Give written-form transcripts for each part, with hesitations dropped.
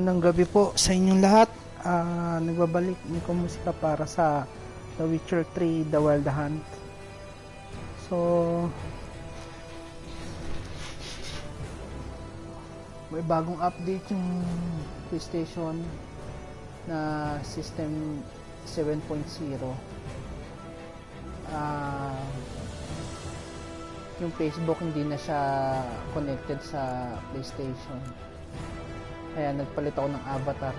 Magandang gabi po sa inyong lahat. Nagbabalik Nico musika para sa The Witcher 3 The Wild Hunt. So may bagong update yung PlayStation na System 7.0. Yung Facebook hindi na siya connected sa PlayStation. Kaya nagpalit ako ng avatar.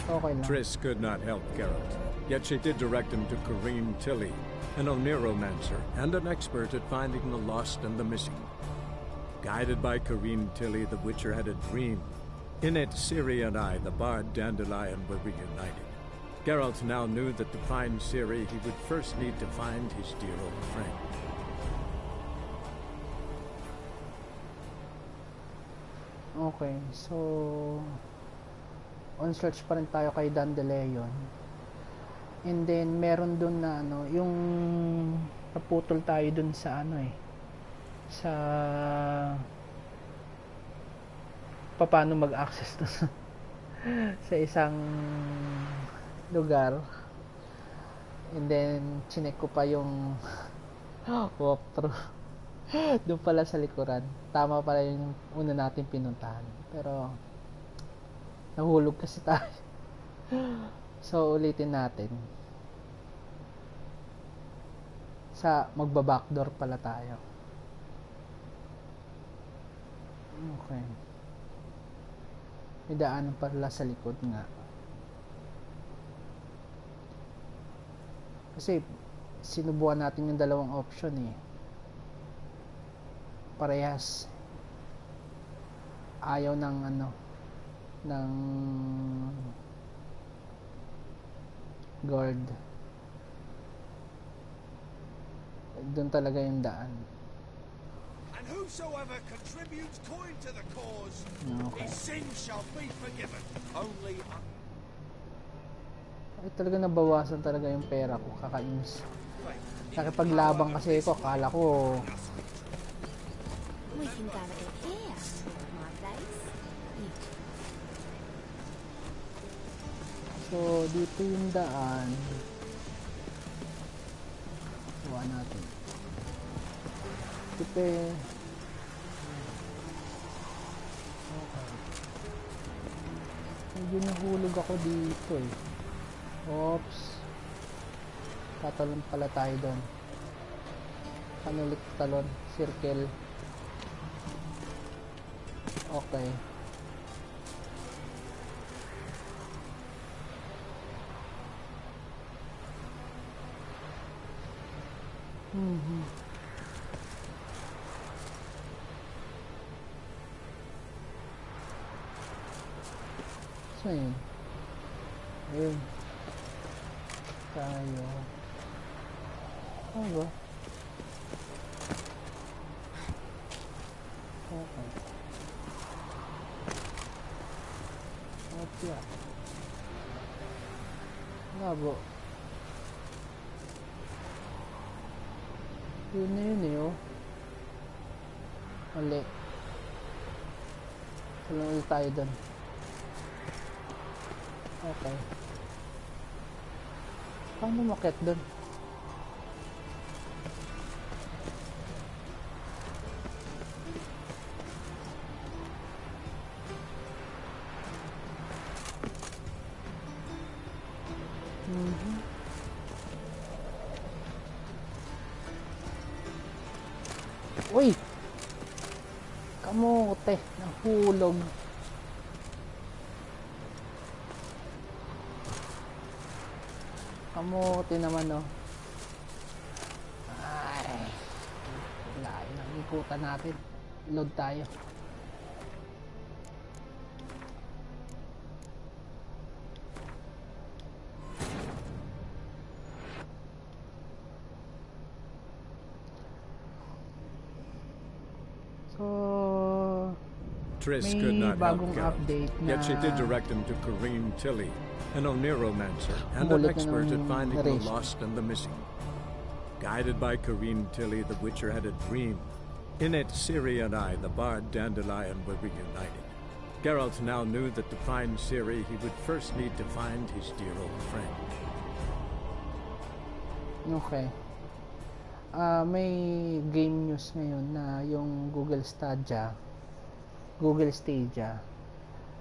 Okay lang. Triss could not help Geralt, yet she did direct him to Kareem Tilly, an Oniromancer and an expert at finding the lost and the missing. Guided by Kareem Tilly, the Witcher had a dream. In it, Ciri and I, the bard Dandelion, were reunited. Geralt now knew that to find Ciri, he would first need to find his dear old friend. Okay, so on search pa rin tayo kay Dandelion. And then meron dun na yung naputol tayo dun sa sa paano mag-access dun sa isang lugar. And then chinek ko pa yung walkthrough doon pala sa likuran. Tama pala yung una natin pinuntahan. Pero nahulog kasi tayo. So ulitin natin. Sa magba-backdoor pala tayo. Okay. May daanan pala sa likod nga. Kasi sinubukan natin yung dalawang option eh. Parehas. Ayaw ng ng guard. Doon talaga yung daan. And whosoever contributes coin to the cause, Okay. his sins shall be forgiven. Only Ay, talaga nabawasan talaga yung pera ko. Kakainis. Nakipaglabang kasi ako. Akala ko We can gather it here, my place. so dito yung daan. Suwa natin. Dito okay. Medyo nahulog ako dito eh. Oops. Tatalon pala tayo doon. Panulit talon. Circle. Okay. So yun. Ayun. Tayo. Ano ba? Okay. Okay. Labo. Yun na yun eh oh. Mali. Salang ulit tayo dun. Okay. Paano makit dun? Uy! Kamote! Nahulog. Kamote naman oh. Ay! Layo ng ikutan natin. Load tayo. Triss May could not help bagong Geralt, update na yet she did direct him to Kareem Tilly, an Oniromancer and an Mulit na expert at ng finding the narration. lost and the missing. Guided by Kareem Tilly, the Witcher had a dream. In it, Ciri and I, the bard Dandelion, were reunited. Geralt now knew that to find Ciri, he would first need to find his dear old friend. Okay. May game news ngayon na yung Google Stadia,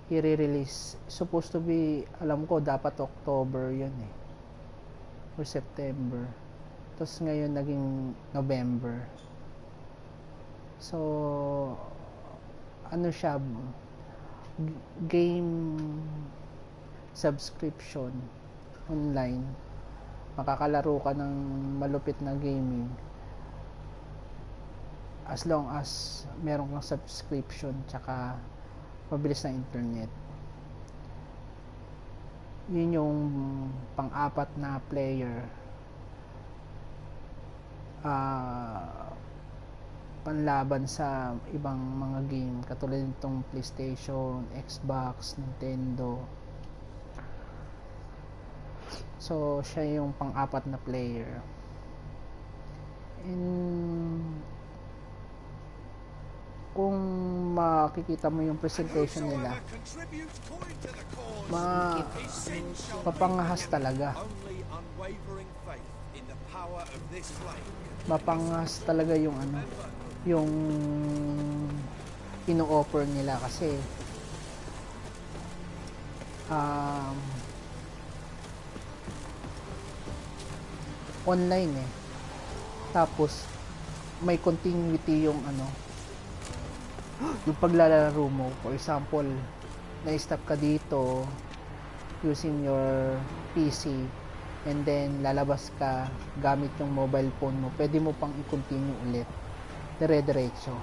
i-release. Supposed to be, alam ko, dapat October yun eh. Or September. Tapos ngayon naging November. So, ano siya, game subscription online. Makakalaro ka ng malupit na gaming as long as meron kang subscription tsaka mabilis na internet. Yun yung pang-apat na player, panlaban sa ibang mga game katulad nitong PlayStation, Xbox, Nintendo. So siya yung pang-apat na player. And kung makikita mo yung presentation nila, mapangahas talaga. Mapangahas talaga yung ano, yung ino-offer nila kasi online eh. Tapos may continuity yung ano, yung paglalaro mo. For example, na-stop ka dito using your PC and then lalabas ka gamit yung mobile phone mo, pwede mo pang i-continue ulit dire-diretso.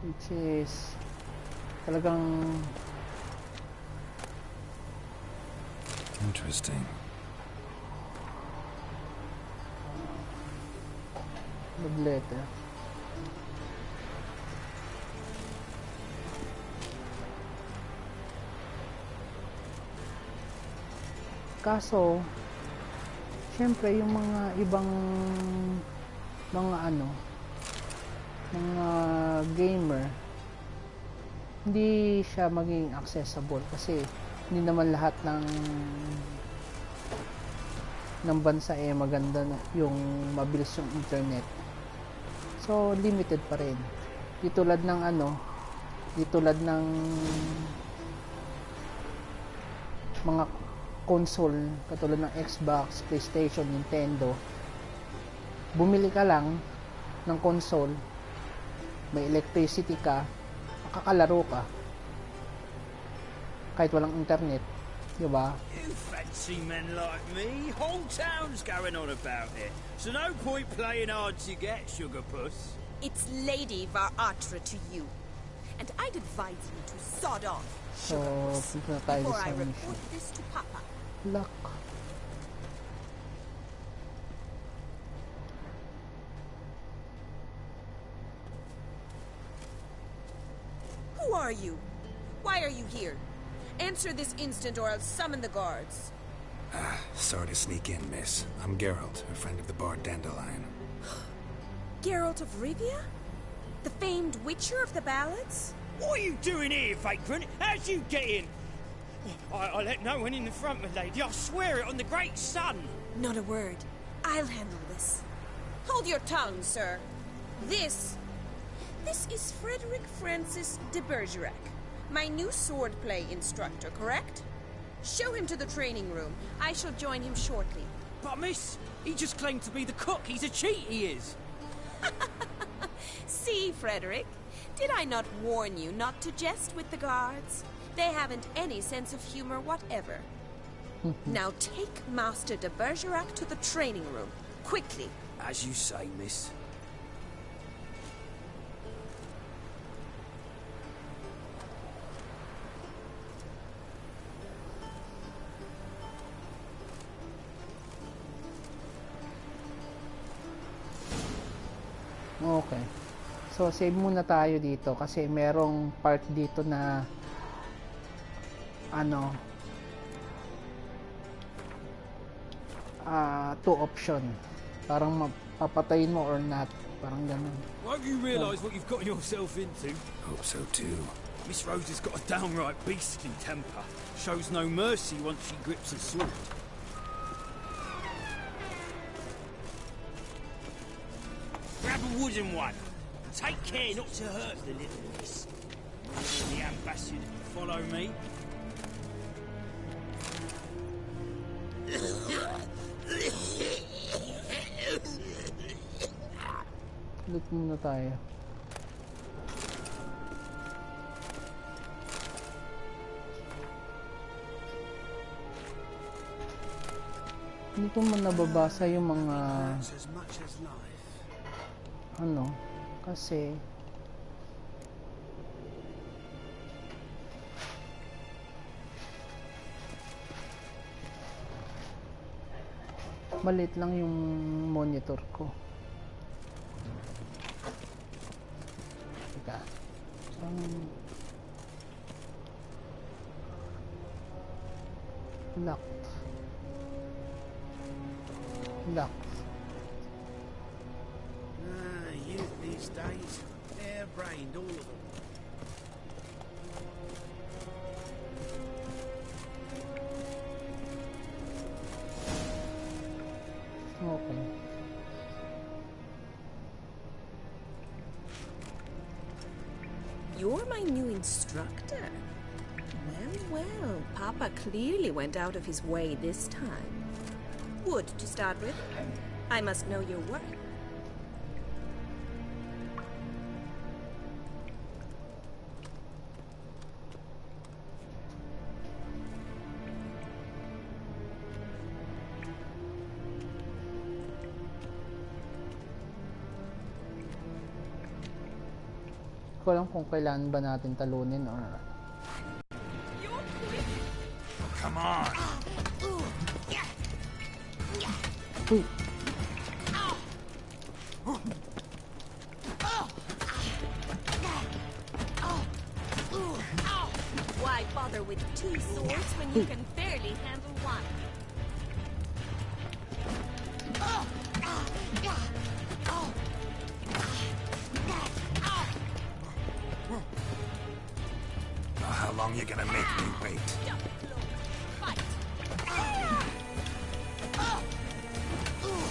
Which is talagang interesting. love letter. Kaso syempre yung mga ibang mga ano, mga gamer, hindi siya maging accessible kasi hindi naman lahat ng bansa eh maganda na yung mabilis yung internet. So limited pa rin. Di tulad ng ano, di tulad ng mga console katulad ng Xbox, PlayStation, Nintendo. Bumili ka lang ng console, may electricity ka, makakalaro ka kahit walang internet, di ba? You fancy men like me? Whole town's going on about it. So no point playing hard to get, sugar puss. It's Lady Varatra to you. And I'd advise you to sod off, So, sugar puss, punta na tayo before sa I mission. report this to Papa. Lock. Who are you? Why are you here? Answer this instant or I'll summon the guards. Sorry to sneak in, miss. I'm Geralt, a friend of the Bard Dandelion. Geralt of Rivia? The famed witcher of the ballads? What are you doing here, vagrant? How'd you get in? I let no one in the front, my lady. I swear it on the great sun. Not a word. I'll handle this. Hold your tongue, sir. This is Frederick Francis de Bergerac, my new swordplay instructor, correct? Show him to the training room. I shall join him shortly. But miss, he just claimed to be the cook. He's a cheat, he is. See, Frederick, did I not warn you not to jest with the guards? They haven't any sense of humor whatever. Now take Master de Bergerac to the training room, quickly. As you say, miss. Okay. So, save muna tayo dito kasi merong part dito na ano, two option. Parang mapapatayin mo or not. Parang ganun. Won't you realise what you've gotten yourself into? Hope so too. Miss Rose has got a downright beastly temper. Shows no mercy once she grips a sword. Grab a wooden one. Take care not to hurt the little miss. The ambassador to follow me. Loot muna tayo. Hindi ko man nababasa yung mga As much as life. ano kasi maliit lang yung monitor ko. Teka. Locked. Youth these days, hair-brained, all of them. Okay. You're my new instructor. Well, Papa clearly went out of his way this time. Wood, to start with. I must know your work. Ko alam kung kailan ba natin talunin or Come on. uy, Why bother with two swords when you can barely handle one? How long you gonna make me wait? Fight!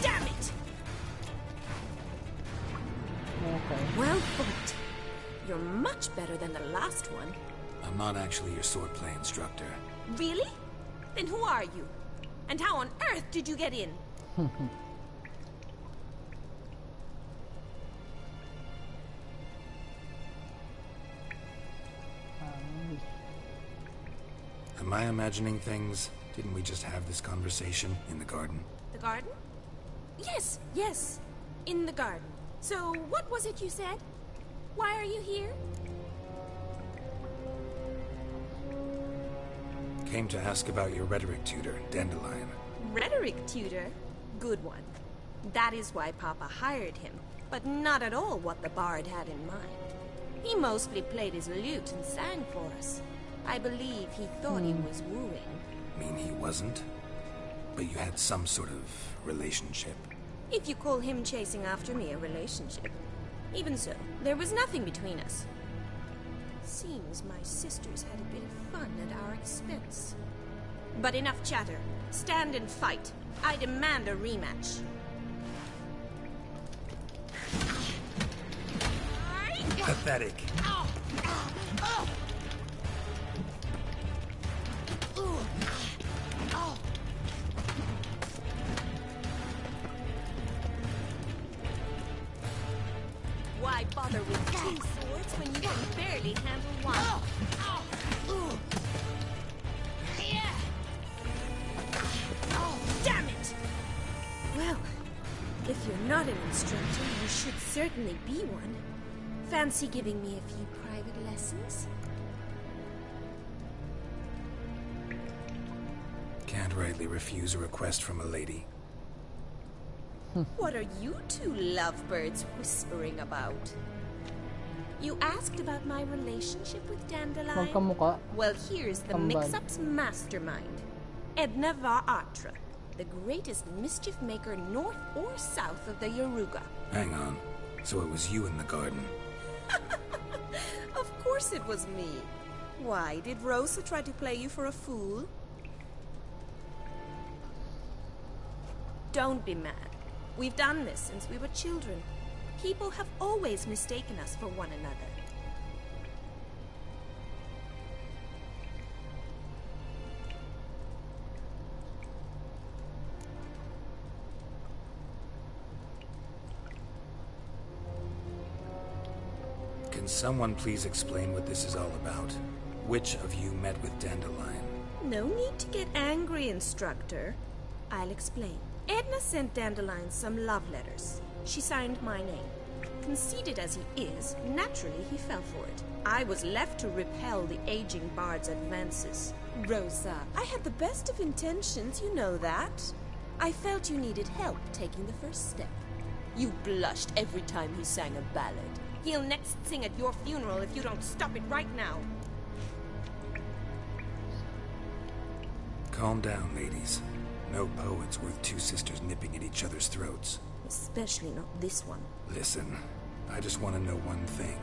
Damn it! okay. Well fought. You're much better than the last one. I'm not actually your swordplay instructor. Really? Then who are you? And how on earth did you get in? Am I imagining things? Didn't we just have this conversation in the garden? The garden? Yes, yes. In the garden. So, what was it you said? Why are you here? Came to ask about your rhetoric tutor, Dandelion. Rhetoric tutor? Good one. That is why Papa hired him, but not at all what the bard had in mind. He mostly played his lute and sang for us. I believe he thought he was wooing. Mean he wasn't? But you had some sort of relationship. If you call him chasing after me a relationship. Even so, there was nothing between us. Seems my sisters had a bit of fun at our expense. But enough chatter. Stand and fight. I demand a rematch. Pathetic. Why bother with two swords when you can barely handle one? Damn it! Well, if you're not an instructor, you should certainly be one. Fancy giving me a few private lessons? Can't rightly refuse a request from a lady. What are you two lovebirds whispering about? You asked about my relationship with Dandelion? Magkamukha. Well, here's the Kambal. mix-up's mastermind. Edna Va Atra, the greatest mischief maker north or south of the Yaruga. Hang on. So it was you in the garden. Of course it was me. Why, did Rosa try to play you for a fool? Don't be mad. We've done this since we were children. People have always mistaken us for one another. Can someone please explain what this is all about? Which of you met with Dandelion? No need to get angry, Instructor. I'll explain. Edna sent Dandelion some love letters. She signed my name. Conceited as he is, naturally he fell for it. I was left to repel the aging bard's advances. Rosa, I had the best of intentions, you know that. I felt you needed help taking the first step. You blushed every time he sang a ballad. He'll next sing at your funeral if you don't stop it right now. Calm down, ladies. No poet's worth two sisters nipping at each other's throats. Especially not this one. Listen, I just want to know one thing.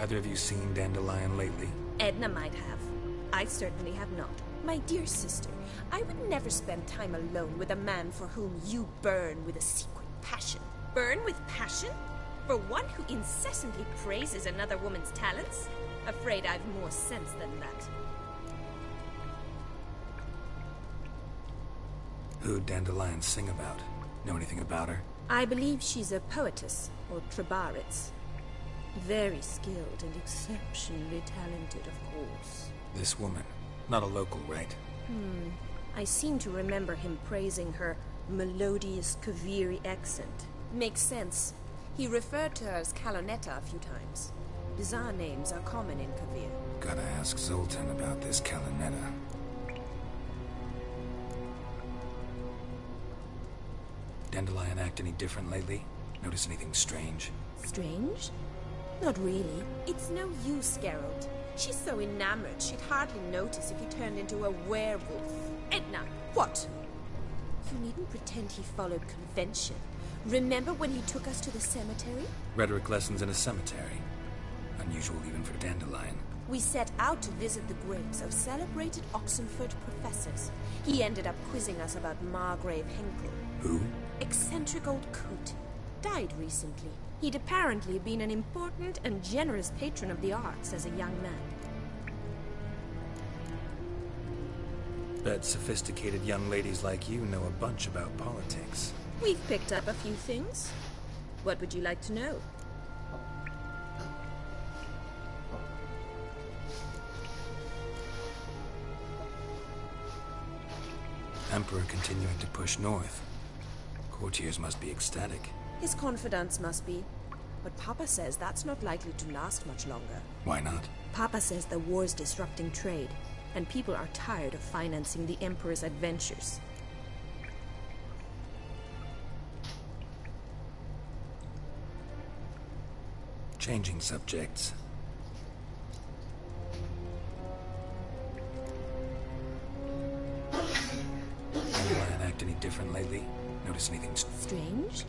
Either of you seen Dandelion lately? Edna might have. I certainly have not. My dear sister, I would never spend time alone with a man for whom you burn with a secret passion. Burn with passion? For one who incessantly praises another woman's talents? Afraid I've more sense than that. Who'd Dandelion sing about? Know anything about her? I believe she's a poetess, or trabaritz. Very skilled and exceptionally talented, of course. This woman. Not a local, right? I seem to remember him praising her melodious Kaviri accent. Makes sense. He referred to her as Kalonetta a few times. Bizarre names are common in Kavir. Gotta ask Zoltan about this Kalonetta. Dandelion act any different lately? Notice anything strange? Strange? Not really. It's no use, Geralt. She's so enamored she'd hardly notice if he turned into a werewolf. Edna, what? You needn't pretend he followed convention. Remember when he took us to the cemetery? Rhetoric lessons in a cemetery. Unusual even for Dandelion. We set out to visit the graves of celebrated Oxenford professors. He ended up quizzing us about Margrave Henkel. Who? Eccentric old coot. Died recently. He'd apparently been an important and generous patron of the arts as a young man. Bet sophisticated young ladies like you know a bunch about politics. We've picked up a few things. What would you like to know? Emperor continuing to push north. Courtiers must be ecstatic. His confidants must be. But Papa says that's not likely to last much longer. Why not? Papa says the war's disrupting trade, and people are tired of financing the Emperor's adventures. Changing subjects. Dandelion act any different lately? Notice anything Strange?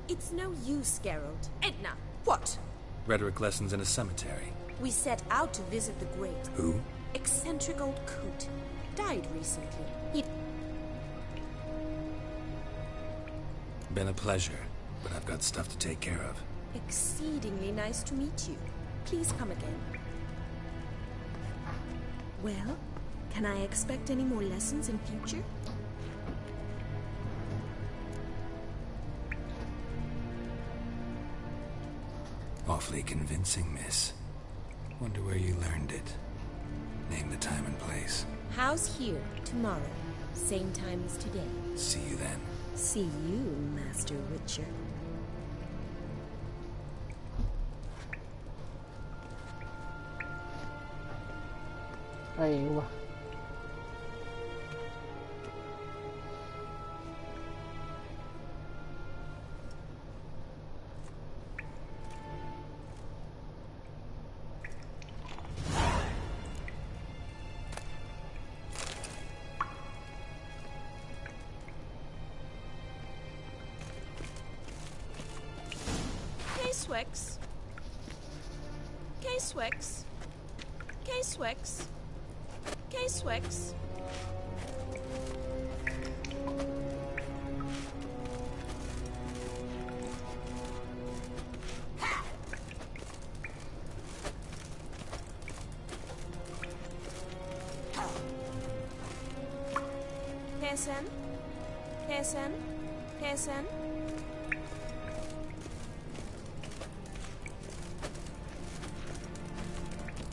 It's no use, Geralt. Edna, what? Rhetoric lessons in a cemetery. We set out to visit the graves. Who? Eccentric old coot. Died recently. He'd... Been a pleasure, but I've got stuff to take care of. Exceedingly nice to meet you. Please come again. Well, can I expect any more lessons in future? Awfully convincing, miss. Wonder where you learned it. Name the time and place. House here, tomorrow. Same time as today. See you then. See you, Master Witcher. Ay, wah. K-Swix. K-Swix. K-Swix. K-Swix. Kesen. Kesen. Kesen.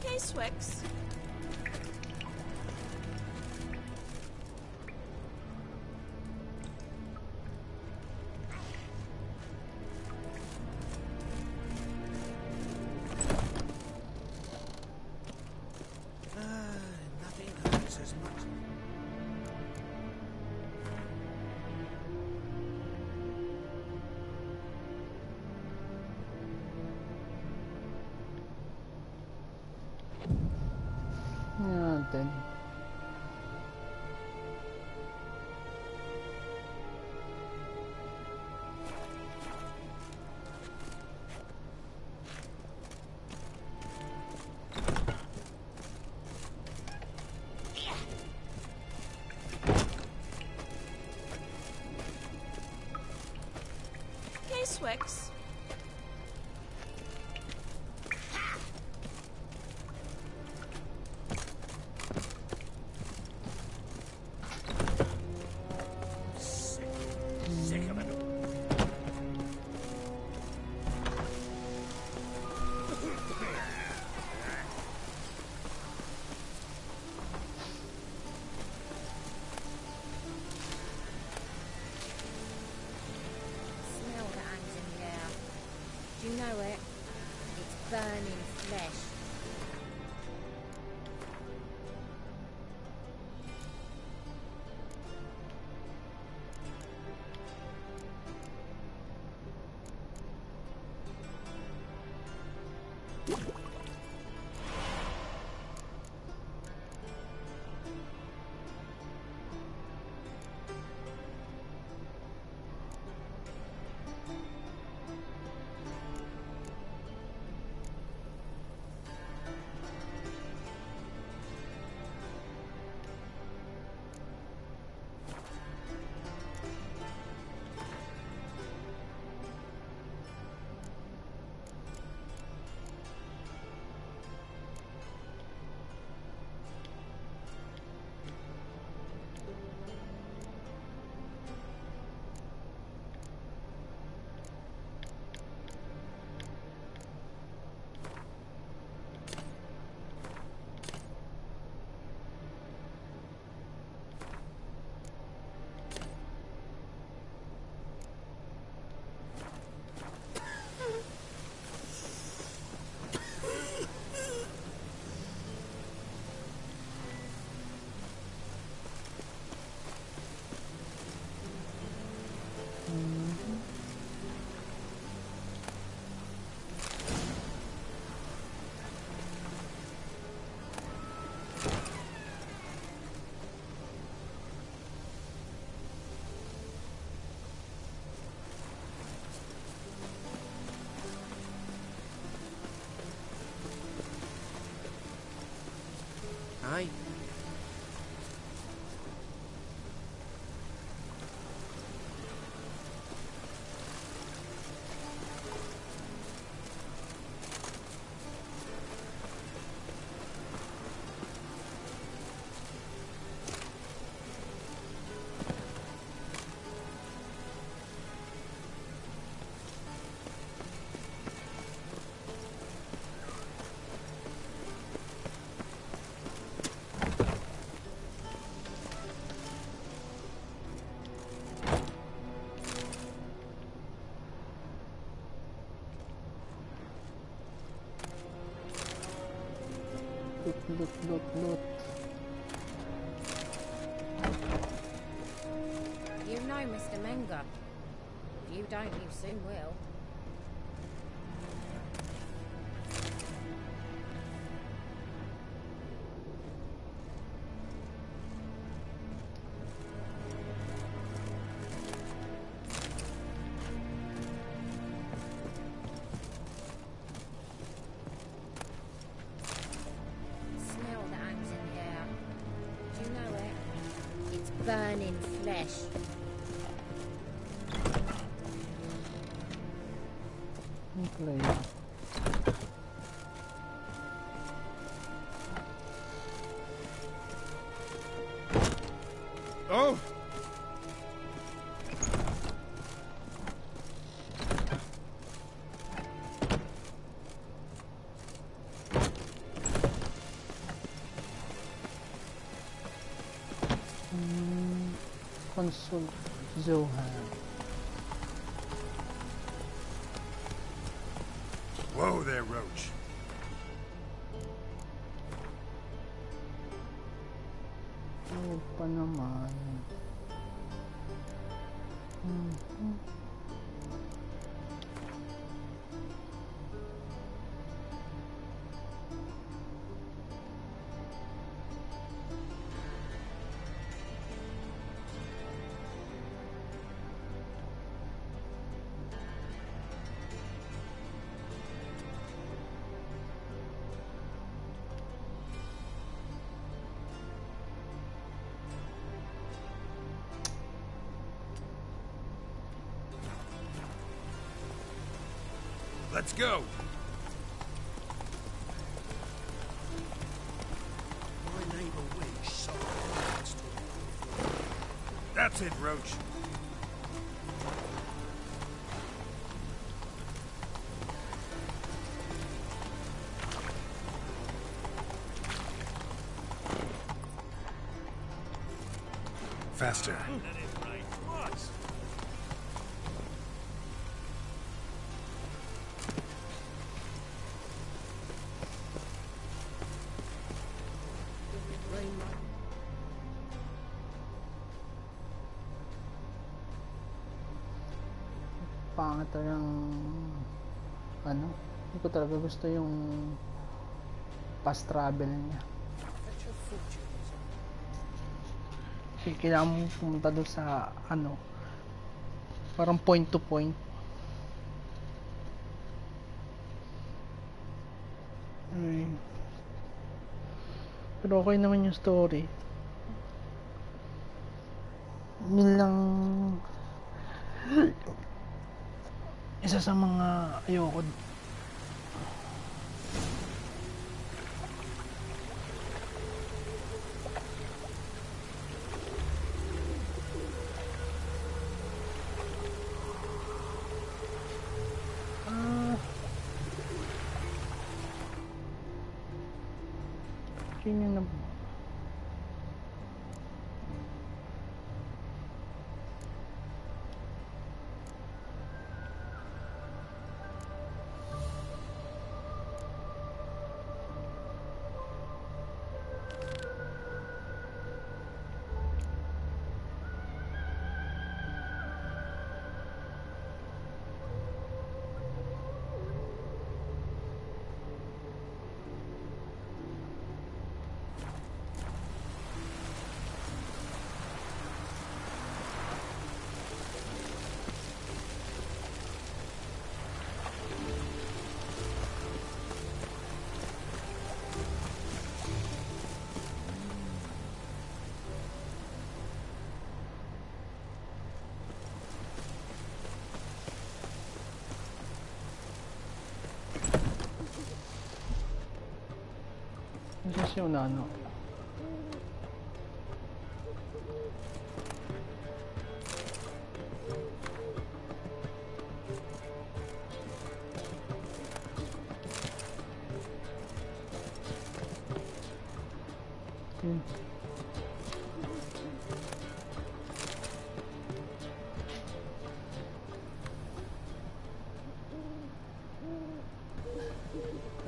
K-Swix. Nothing hurts as much. Yan natin. K-Swix. Sick of it. Smell that hangs in the air. Do you know it? It's burning flesh. Aye. Loot. You know Mr. Menger. If you don't, you soon will. flesh. Play. Oh! Console Zohan. Whoa there, Roach. Ano pa naman? Let's go. My neighbor Winch saw it. That's it, Roach. Faster. Pangit talagang ano, hindi ko talaga gusto yung fast travel niya. Kasi kailangan mo pumunta doon sa ano, parang point to point. Ay. Pero okay naman yung story. Yun lang isa sa mga ayoko. Yun na. Kasi siya na ano.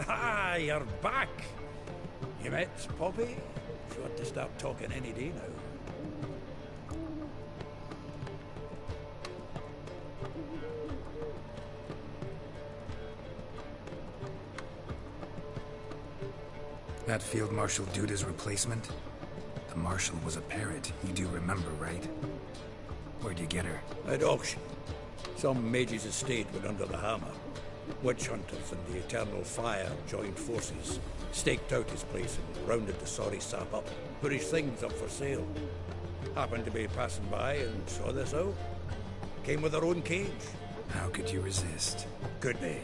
Ah, you're back. You met Poppy? She ought to start talking any day now. That Field Marshal Duda's replacement? The Marshal was a parrot, you do remember, right? Where'd you get her? At auction. Some mage's estate went under the hammer. Witch hunters and the Eternal Fire joined forces, staked out his place and rounded the sorry sap up, put his things up for sale. Happened to be passing by and saw this out. Came with her own cage. How could you resist? Could be.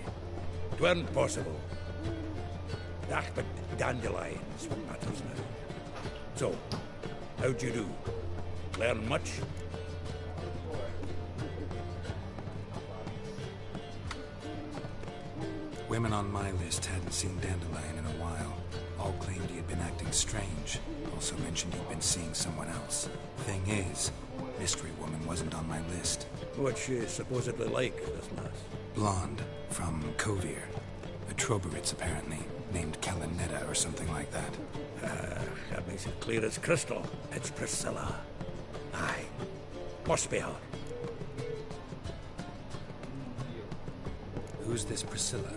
Tweren't possible. Ah, but dandelions what matters now. So, how'd you do? Learn much? Women on my list hadn't seen Dandelion in a while. All claimed he had been acting strange. Also mentioned he'd been seeing someone else. Thing is, Mystery Woman wasn't on my list. What's she supposedly like, this lass? Blonde, from Kovir. A Troberitz, apparently, named Kalinetta or something like that. That makes it clear as crystal. It's Priscilla. Aye. Must be her. Who's this Priscilla?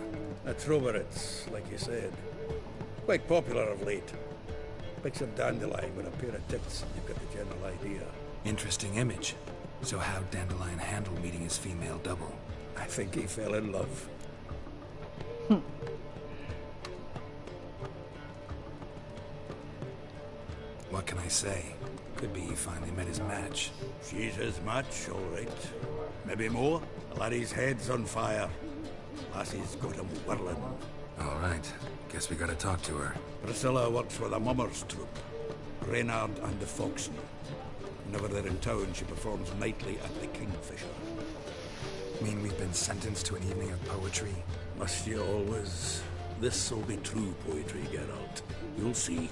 A Troberitz, like you said. Quite popular of late. Picture Dandelion with a pair of tits, and you've got the general idea. Interesting image. So how'd Dandelion handle meeting his female double? I think he fell in love. What can I say? Could be he finally met his match. She's his match, all right. Maybe more. The laddie's head's on fire. Lassie's got him whirling. All right. Guess we gotta talk to her. Priscilla works with a mummers troupe. Reynard and the Foxen. Whenever they're in town, she performs nightly at the Kingfisher. Mean we've been sentenced to an evening of poetry? Must you always? This'll be true poetry, Geralt. You'll see.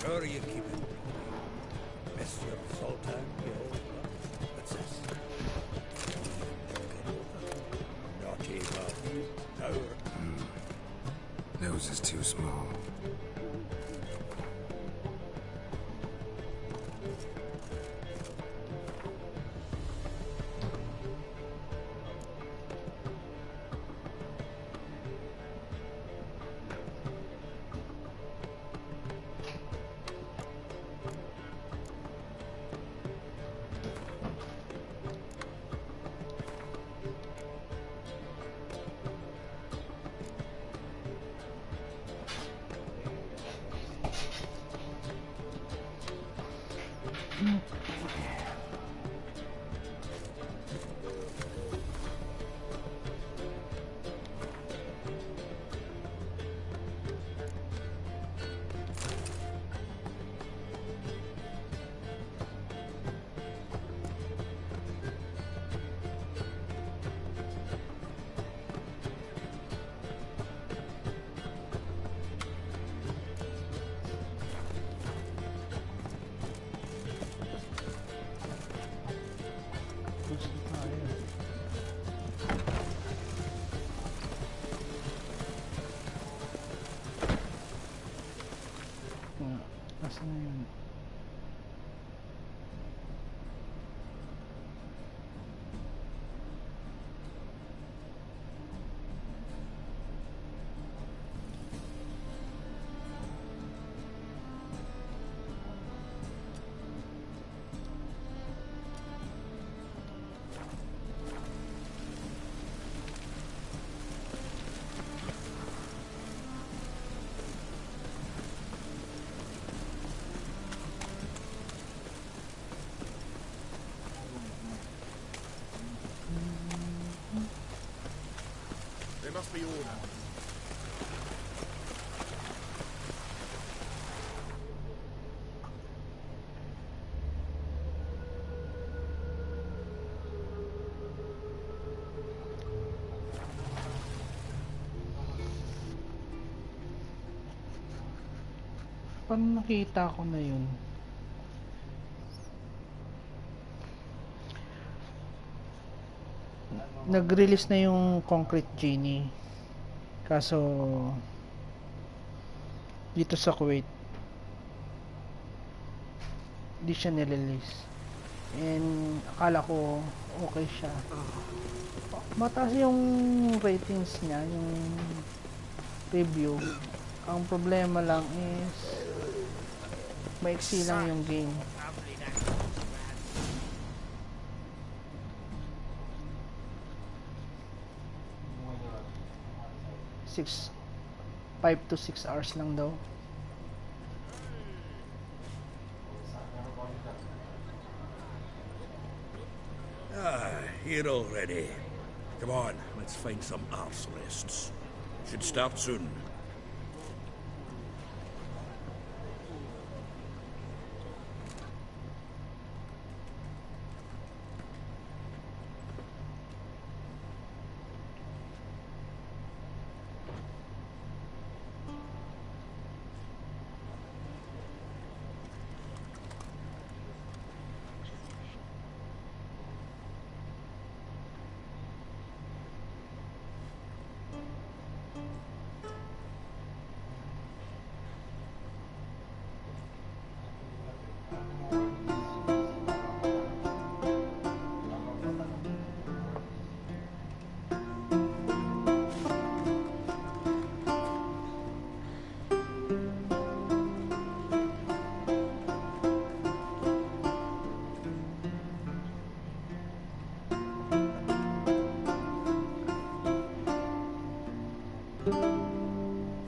How are you keeping? Mr. Sultan, you old buck. What's this? Naughty love. Power. Nose is too small. Nasaan na yun? There must be order. Parang nakita ko na yun. Nag-release na yung Concrete Genie. Kaso dito sa Kuwait di siya nirelease. And akala ko okay siya. Mataas yung ratings niya, yung review. Ang problema lang is maiksi lang yung game. 5 to 6 hours lang daw. Here already. Come on, let's find some arse rests. Should start soon.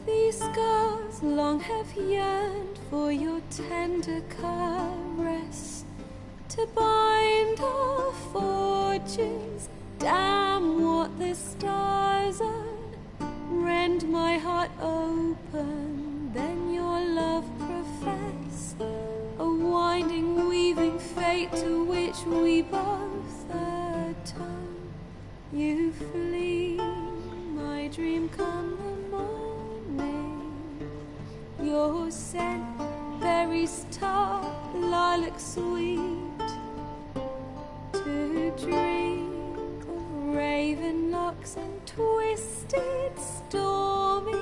These scars long have yearned for your tender caress, to bind our fortunes. Damn what the stars are. Rend my heart open, then your love profess, a winding, weaving fate to which we both atone. You flee, my dream come the morning. Your scent, berries tart, lilac sweet. To dream of raven locks and twisted, stormy,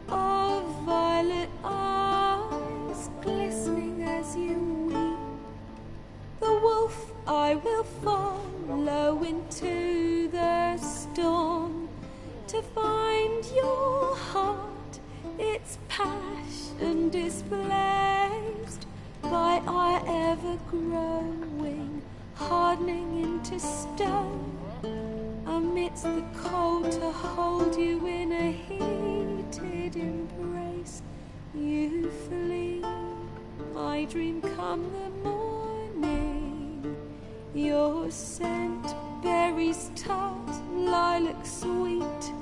of violet eyes glistening as you weep. The wolf I will follow into the storm, to find your heart, its passion displaced by our ever-growing, hardening into stone. Amidst the cold, to hold you in a heated embrace. You flee, my dream come the morning. Your scent, berries tart, lilac sweet.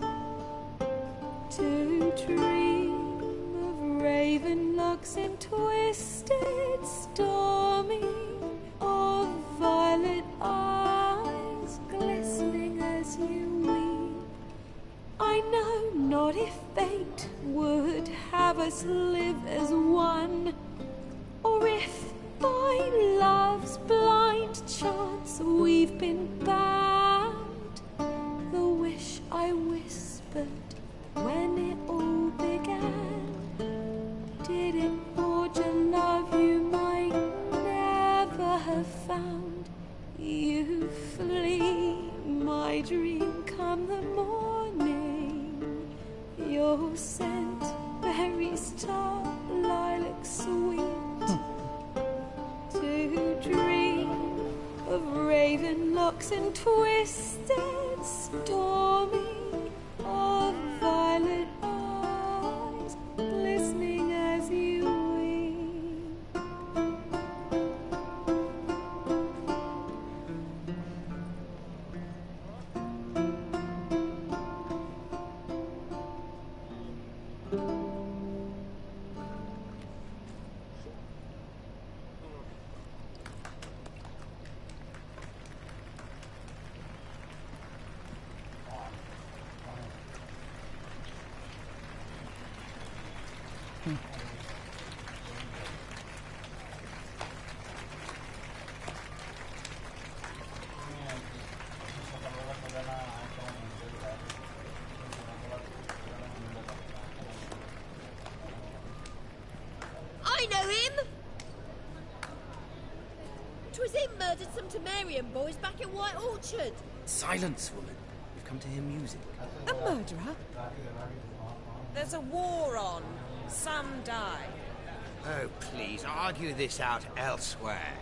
To dream of raven locks and twisted, stormy, of violet eyes glistening as you weep. I know not if fate would have us live as one, or if by love's blind chance we've been bound. The wish I whispered when it all began, did it forge a love you might never have found? You flee, my dream come the morning. Your scent, berries tart, lilac sweet. To dream of raven locks and twisted, stormy, of violet eyes glistening as you weep. Barbarian boys back at White Orchard. Silence, woman. We've come to hear music. A murderer? There's a war on. Some die. Oh, please, argue this out elsewhere.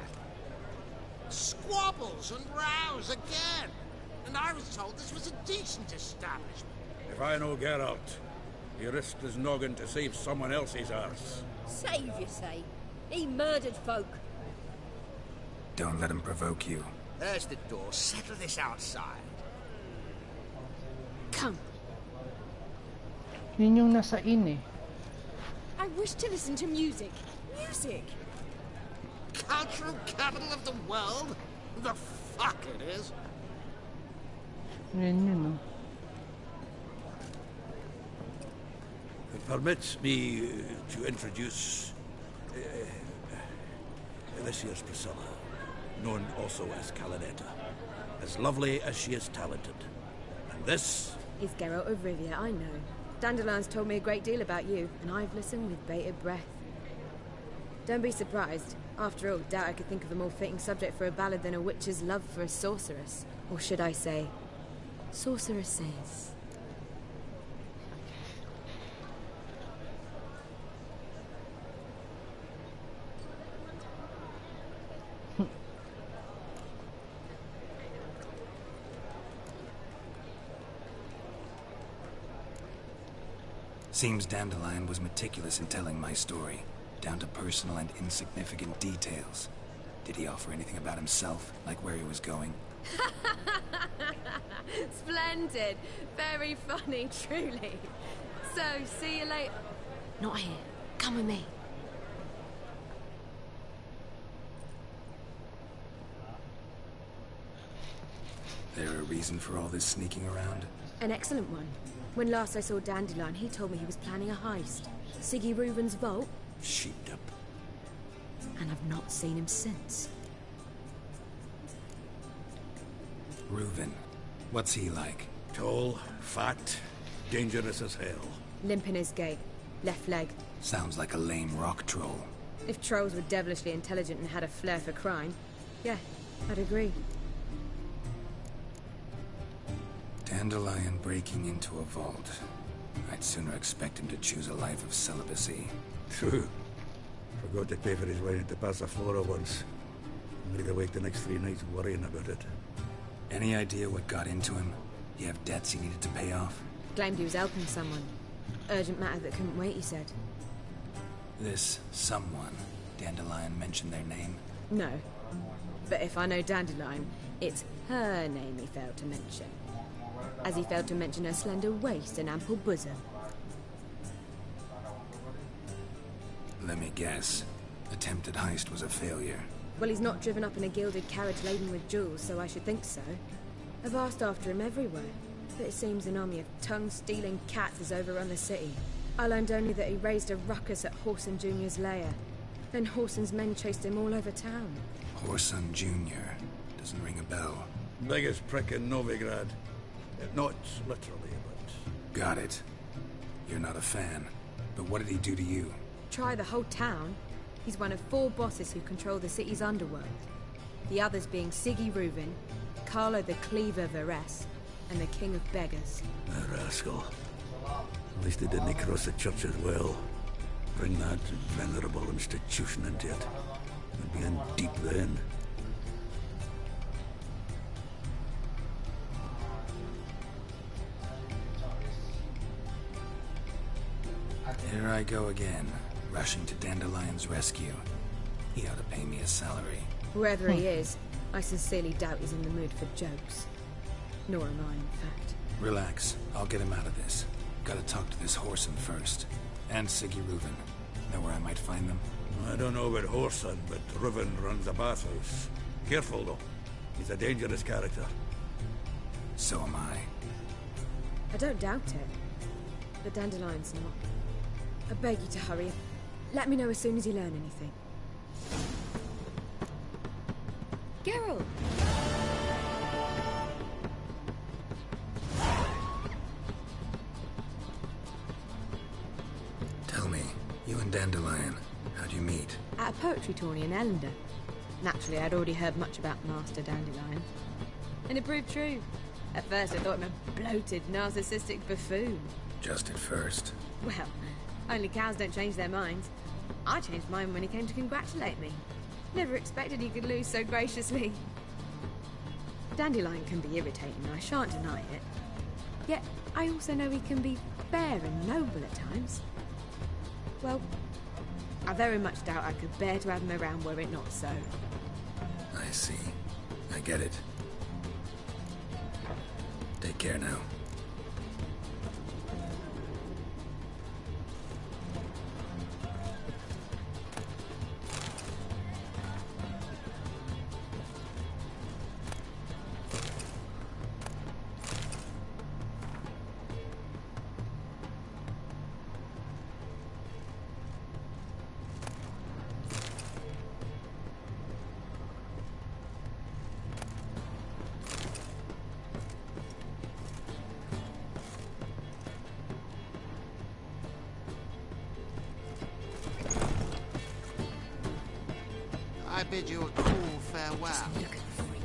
Squabbles and rows again. And I was told this was a decent establishment. If I know Geralt, he risked his noggin to save someone else's arse. Save, you say? He murdered folk. Don't let him provoke you. There's the door. Settle this outside. Come. Yun yung nasa in eh. I wish to listen to music. Music! Cultural capital of the world? The fuck it is. Yun yun, no? It permits me to introduce this year's Priscilla, known also as Calinetta. As lovely as she is talented. And this... is Geralt of Rivia, I know. Dandelion's told me a great deal about you, and I've listened with bated breath. Don't be surprised. After all, doubt I could think of a more fitting subject for a ballad than a witch's love for a sorceress. Or should I say, sorceresses. Seems Dandelion was meticulous in telling my story, down to personal and insignificant details. Did he offer anything about himself, like where he was going? Splendid. Very funny, truly. So, see you later. Not here. Come with me. There a reason for all this sneaking around? An excellent one. When last I saw Dandelion, he told me he was planning a heist. Siggy Reuven's vault. sheeped up. And I've not seen him since. Reuven. What's he like? Tall, fat, dangerous as hell. Limp in his gait. Left leg. Sounds like a lame rock troll. If trolls were devilishly intelligent and had a flair for crime, yeah, I'd agree. Dandelion breaking into a vault. I'd sooner expect him to choose a life of celibacy. True. Forgot to pay for his wine at the Passaflora once. I'm gonna wait the next 3 nights worrying about it. Any idea what got into him? You have debts he needed to pay off? Claimed he was helping someone. Urgent matter that couldn't wait, he said. This someone, Dandelion mentioned their name? No. But if I know Dandelion, it's her name he failed to mention. As he failed to mention her slender waist and ample bosom. Let me guess. Attempted heist was a failure. Well, he's not driven up in a gilded carriage laden with jewels, so I should think so. I've asked after him everywhere, but it seems an army of tongue-stealing cats has overrun the city. I learned only that he raised a ruckus at Whoreson Jr.'s lair. Then Whoreson's men chased him all over town. Whoreson Jr. Doesn't ring a bell. Biggest prick in Novigrad. Not literally, but... Got it. You're not a fan. But what did he do to you? Try the whole town. He's one of 4 bosses who control the city's underworld. The others being Siggy Reuven, Carlo the Cleaver Varese, and the King of Beggars. A rascal. At least they didn't cross the church as well. Bring that venerable institution into it. We'd be in deep then. Here I go again, rushing to Dandelion's rescue. He ought to pay me a salary. Whoever he is, I sincerely doubt he's in the mood for jokes. Nor am I, in fact. Relax, I'll get him out of this. Gotta talk to this Whoreson first. And Siggy Reuven. Know where I might find them? I don't know about Whoreson, but Reuven runs a bathhouse. Careful, though. He's a dangerous character. So am I. I don't doubt it. But Dandelion's not. I beg you to hurry. Let me know as soon as you learn anything. Geralt! Tell me, you and Dandelion, how'd you meet? At a poetry tourney in Ellender. Naturally, I'd already heard much about Master Dandelion. And it proved true. At first, I thought him a bloated, narcissistic buffoon. Just at first. Well, only cows don't change their minds. I changed mine when he came to congratulate me. Never expected he could lose so graciously. Dandelion can be irritating, I shan't deny it. Yet, I also know he can be fair and noble at times. Well, I very much doubt I could bear to have him around were it not so. I see. I get it. Take care now. I bid you a cool farewell. Look at the freak.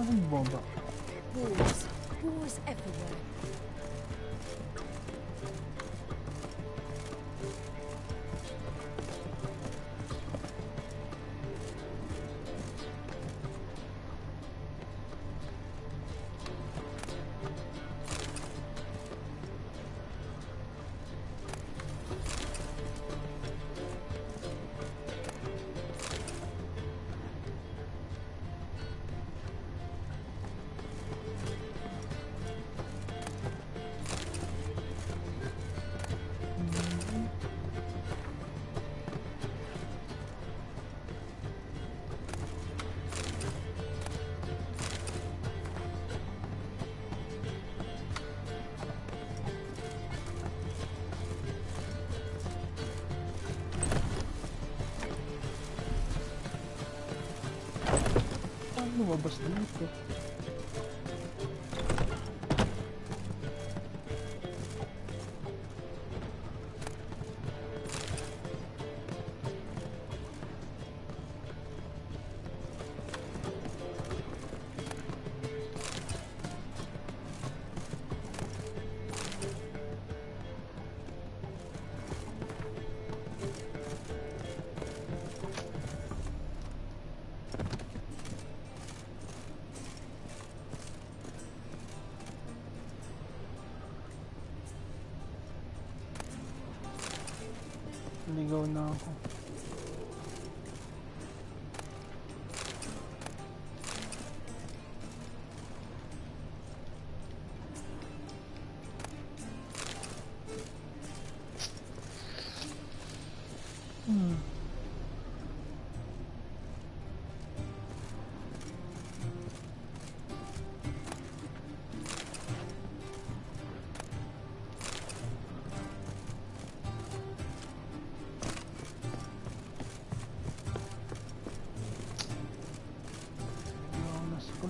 Anong bomba? Wars. Wars everywhere. Lumabas dito. Ligaw na ako.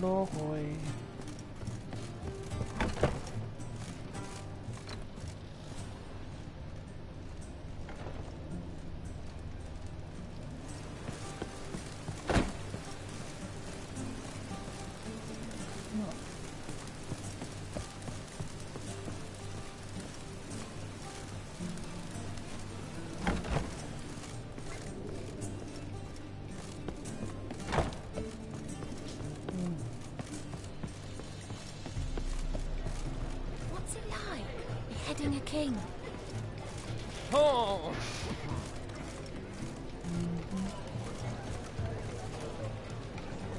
Lokoy. A king. Oh!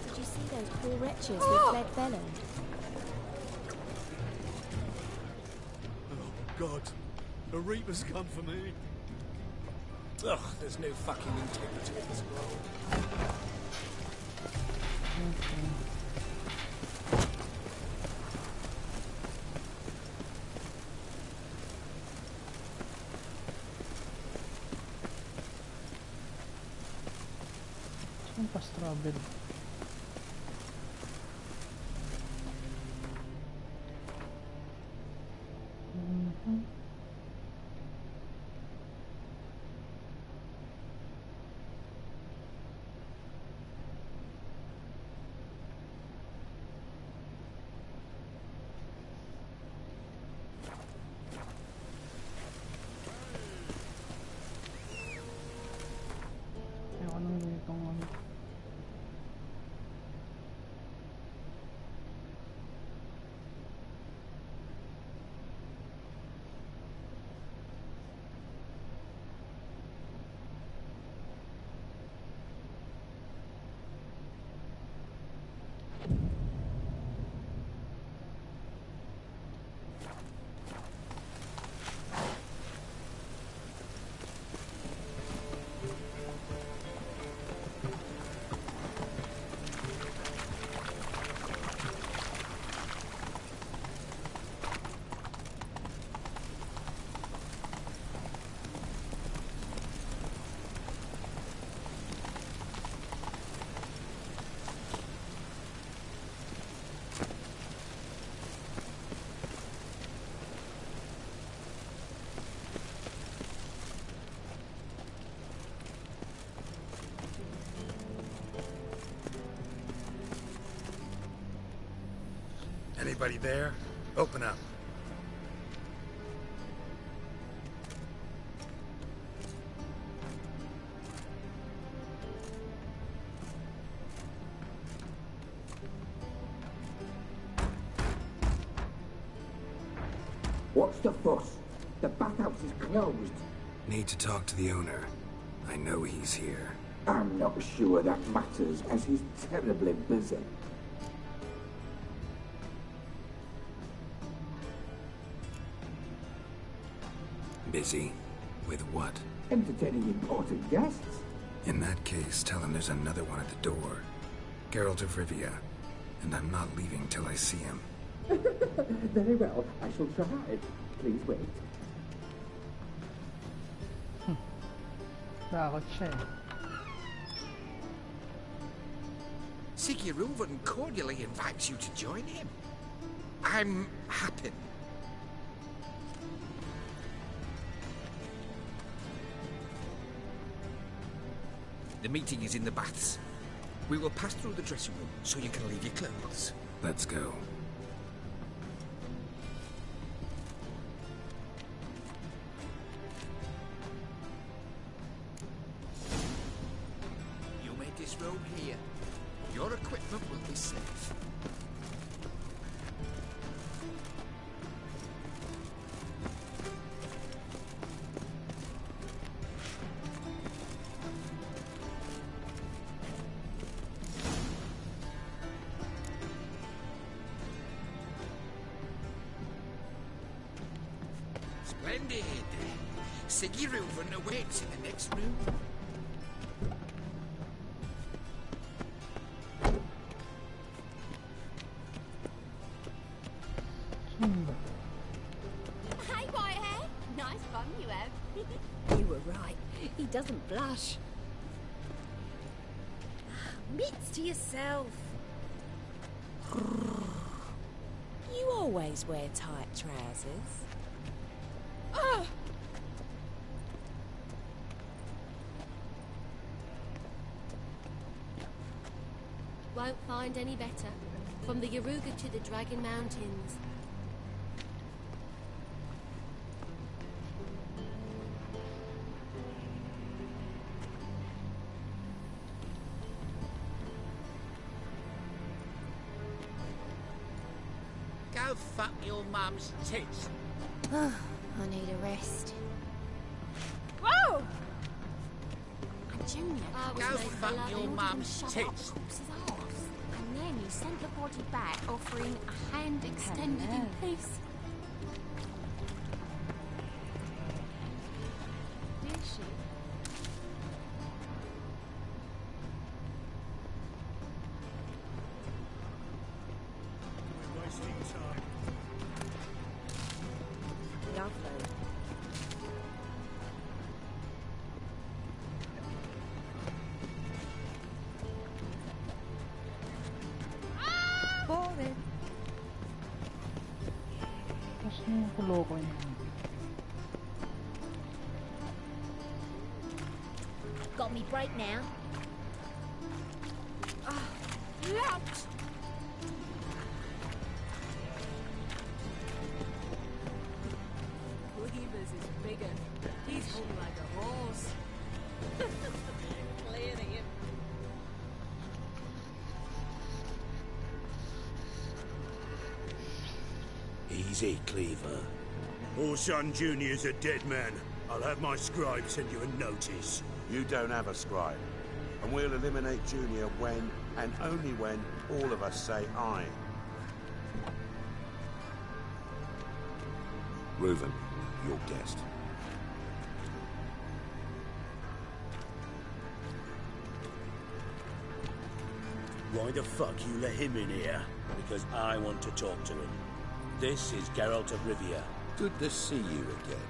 Did you see those poor wretches who fled Bellend? Oh, God. A reaper's come for me. Ugh, there's no fucking integrity in this world. Saan fast travel? Anong ganitong ano? Anybody there? Open up. What's the fuss? The bathhouse is closed. Need to talk to the owner. I know he's here. I'm not sure that matters, as he's terribly busy. Busy? With what? Entertaining important guests. In that case, tell him there's another one at the door. Geralt of Rivia. And I'm not leaving till I see him. Very well, I shall try. Please wait. Bakit siya eh? Sigiruvan cordially invites you to join him. I'm happy. The meeting is in the baths. We will pass through the dressing room so you can leave your clothes. Let's go. You made this road here. Your equipment will be safe. Splendid. Sigiruvan awaits in the next room. Hey, Whitehair. Nice fun you have. You were right. He doesn't blush. Mitts to yourself. You always wear tight trousers. Ugh. Won't find any better. From the Yaruga to the Dragon Mountains. Go fuck your mum's tits. I need a rest. Whoa! Junior, Go fuck your mum's tits. and then he sent the body back, offering a hand extended in peace. Did she? Lovely. Boring. Kasi yung kuloko yun. Got me break now. Lout! Cleaver's is bigger. He's hung like a horse. Clearly him. Easy, Cleaver. Orson Jr.'s a dead man. I'll have my scribe send you a notice. You don't have a scribe. And we'll eliminate Junior when, and only when, all of us say aye. Reuven, your guest. Why the fuck you let him in here? Because I want to talk to him. This is Geralt of Rivia. Good to see you again.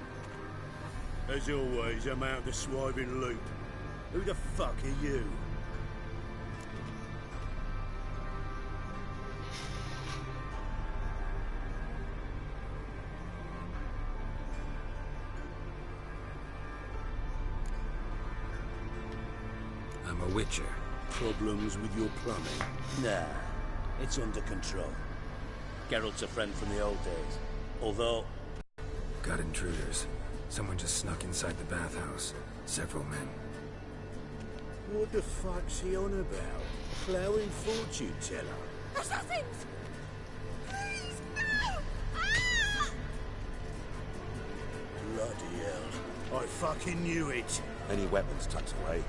As always, I'm out the swiving loop. Who the fuck are you? I'm a witcher. Problems with your plumbing? Nah, it's under control. Geralt's a friend from the old days. Although... Got intruders. Someone just snuck inside the bathhouse. Several men. What the fuck's he on about? Ploughing fortune teller? Assassins! Please, no! Ah! Bloody hell. I fucking knew it. Any weapons tucked away?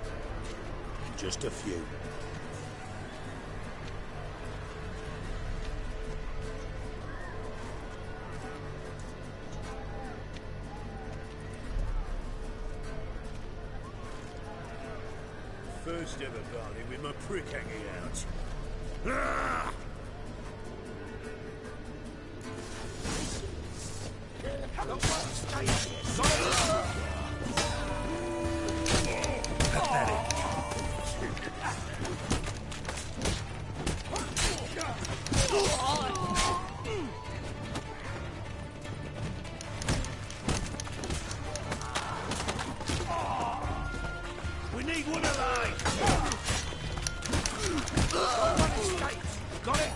Just a few. First ever party with my prick hanging out. Ah! Pathetic. We need one alive! Got it?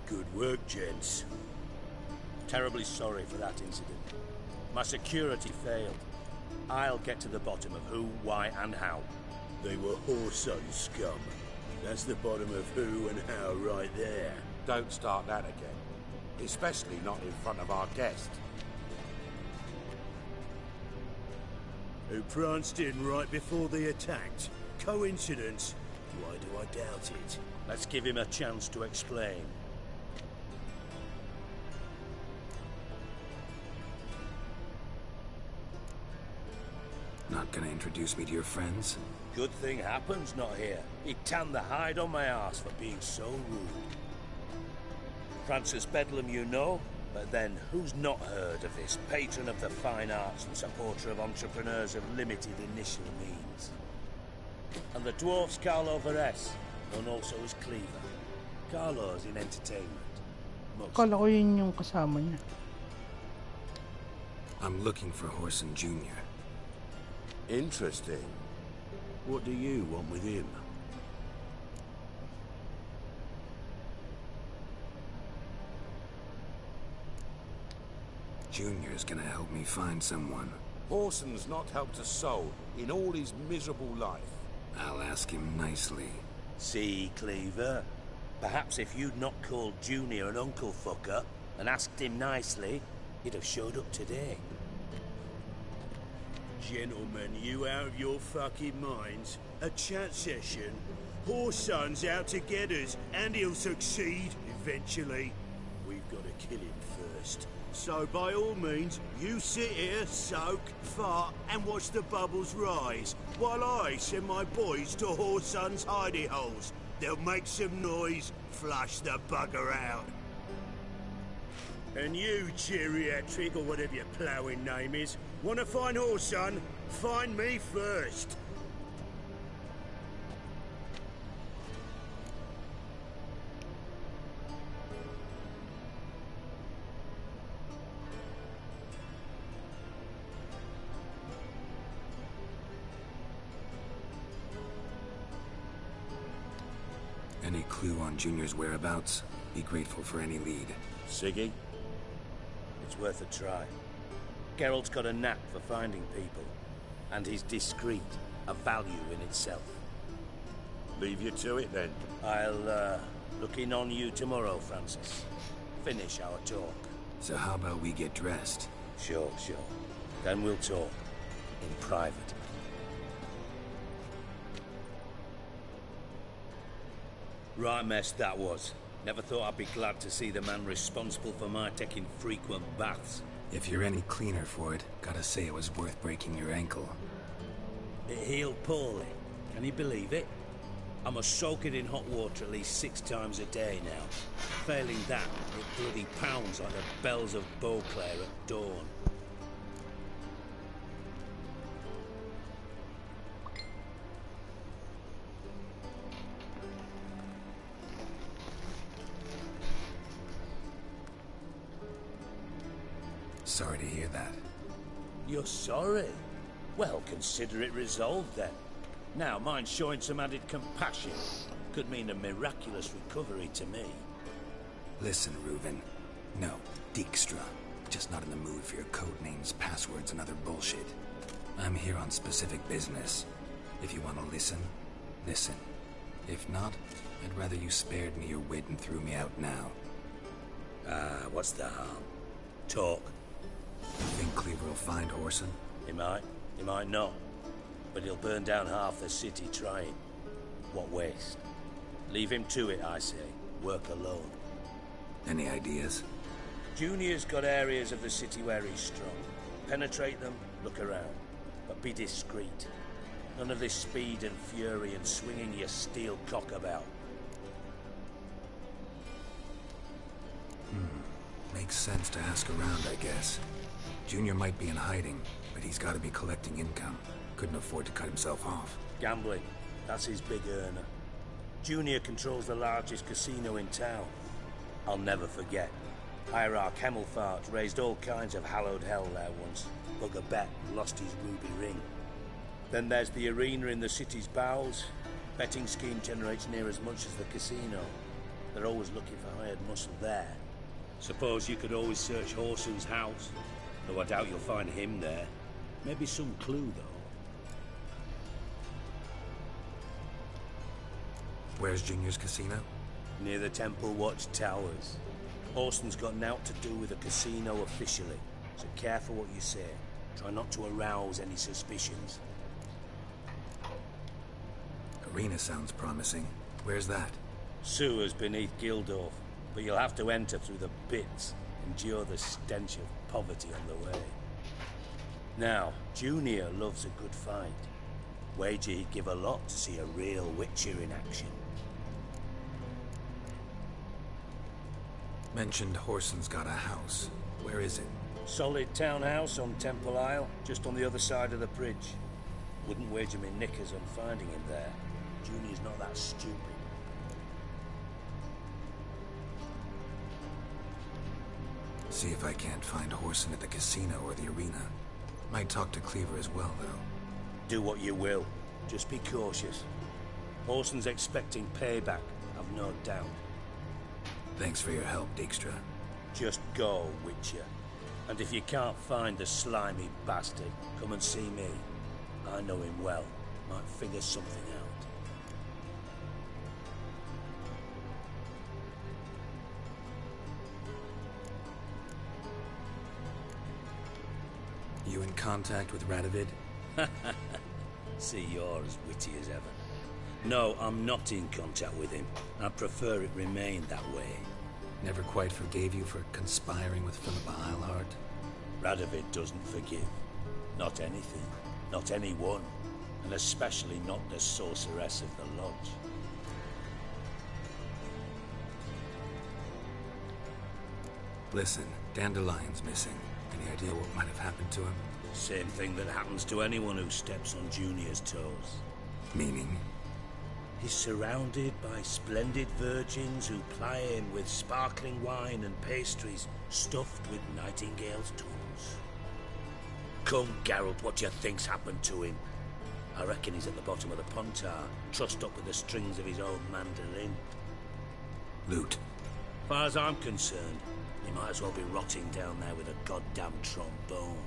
Good work, gents. Terribly sorry for that incident. My security failed. I'll get to the bottom of who, why, and how. They were whoreson scum. That's the bottom of who and how right there. Don't start that again. Especially not in front of our guest. Who pranced in right before they attacked. Coincidence? Why do I doubt it? Let's give him a chance to explain. Not gonna introduce me to your friends? Good thing happens not here. He tanned the hide on my arse for being so rude. Francis Bedlam you know, but then who's not heard of this patron of the fine arts and supporter of entrepreneurs of limited initial means? And the dwarf's Carlo Veres, known also as Cleaver. Carlo's in entertainment. Akala ko yun yung kasama niya. I'm looking for Whoreson Jr. Interesting. What do you want with him? Junior's gonna help me find someone. Whoreson's not helped a soul in all his miserable life. I'll ask him nicely. See, Cleaver? Perhaps if you'd not called Junior an uncle fucker and asked him nicely, he'd have showed up today. Gentlemen, you out of your fucking minds? A chat session? Whoreson's out to get us, and he'll succeed eventually. We've got to kill him first. So by all means, you sit here, soak, fart, and watch the bubbles rise, while I send my boys to Whoreson's hidey holes. They'll make some noise, flush the bugger out. And you, geriatric, or whatever your ploughing name is, want to find Whoreson? Find me first. Any clue on Junior's whereabouts? Be grateful for any lead. Siggy? It's worth a try. Geralt's got a knack for finding people, and he's discreet, a value in itself. Leave you to it, then. I'll, look in on you tomorrow, Francis. Finish our talk. So how about we get dressed? Sure. Then we'll talk. In private. Right mess that was. Never thought I'd be glad to see the man responsible for my taking frequent baths. If you're any cleaner for it, gotta say it was worth breaking your ankle. It healed poorly. Can you believe it? I must soak it in hot water at least 6 times a day now. Failing that, it bloody pounds like the bells of Beauclair at dawn. Sorry to hear that. You're sorry? Well, consider it resolved then. Now, mind showing some added compassion. Could mean a miraculous recovery to me. Listen, Reuven. No, Dijkstra. Just not in the mood for your code names, passwords, and other bullshit. I'm here on specific business. If you want to listen, listen. If not, I'd rather you spared me your wit and threw me out now. What's the harm? Talk. You think Cleaver will find Whoreson? He might not. But he'll burn down half the city trying. What waste? Leave him to it, I say. Work alone. Any ideas? Junior's got areas of the city where he's strong. Penetrate them, look around. But be discreet. None of this speed and fury and swinging your steel cock about. Makes sense to ask around, I guess. Junior might be in hiding, but he's got to be collecting income. Couldn't afford to cut himself off. Gambling. That's his big earner. Junior controls the largest casino in town. I'll never forget. Hierarch Hemmelfart raised all kinds of hallowed hell there once. Bug a bet and lost his ruby ring. Then there's the arena in the city's bowels. Betting scheme generates near as much as the casino. They're always looking for hired muscle there. Suppose you could always search Whoreson's house. Though I doubt you'll find him there. Maybe some clue, though. Where's Junior's casino? Near the Temple Watch Towers. Whoreson's got naught to do with the casino officially, so careful what you say. Try not to arouse any suspicions. Arena sounds promising. Where's that? Sewers beneath Gildorf, but you'll have to enter through the bits, endure the stench of poverty on the way. Now, Junior loves a good fight. Wager he'd give a lot to see a real Witcher in action. Mentioned Whoreson's got a house. Where is it? Solid townhouse on Temple Isle, just on the other side of the bridge. Wouldn't wager me knickers on finding him there. Junior's not that stupid. See if I can't find Whoreson at the casino or the arena. Might talk to Cleaver as well, though. Do what you will. Just be cautious. Whoreson's expecting payback, I've no doubt. Thanks for your help, Dijkstra. Just go, Witcher. And if you can't find the slimy bastard, come and see me. I know him well. Might figure something out. You in contact with Radovid? See, you're as witty as ever. No, I'm not in contact with him. I prefer it remained that way. Never quite forgave you for conspiring with Philippa Eilhart? Radovid doesn't forgive. Not anything. Not anyone. And especially not the sorceress of the Lodge. Listen, Dandelion's missing. Any idea what might have happened to him? Same thing that happens to anyone who steps on Junior's toes. Meaning? He's surrounded by splendid virgins who ply him with sparkling wine and pastries stuffed with nightingales' tongues. Come, Geralt, what do you think's happened to him? I reckon he's at the bottom of the Pontar, trussed up with the strings of his own mandolin. Loot. Far as I'm concerned, he might as well be rotting down there with a goddamn trombone.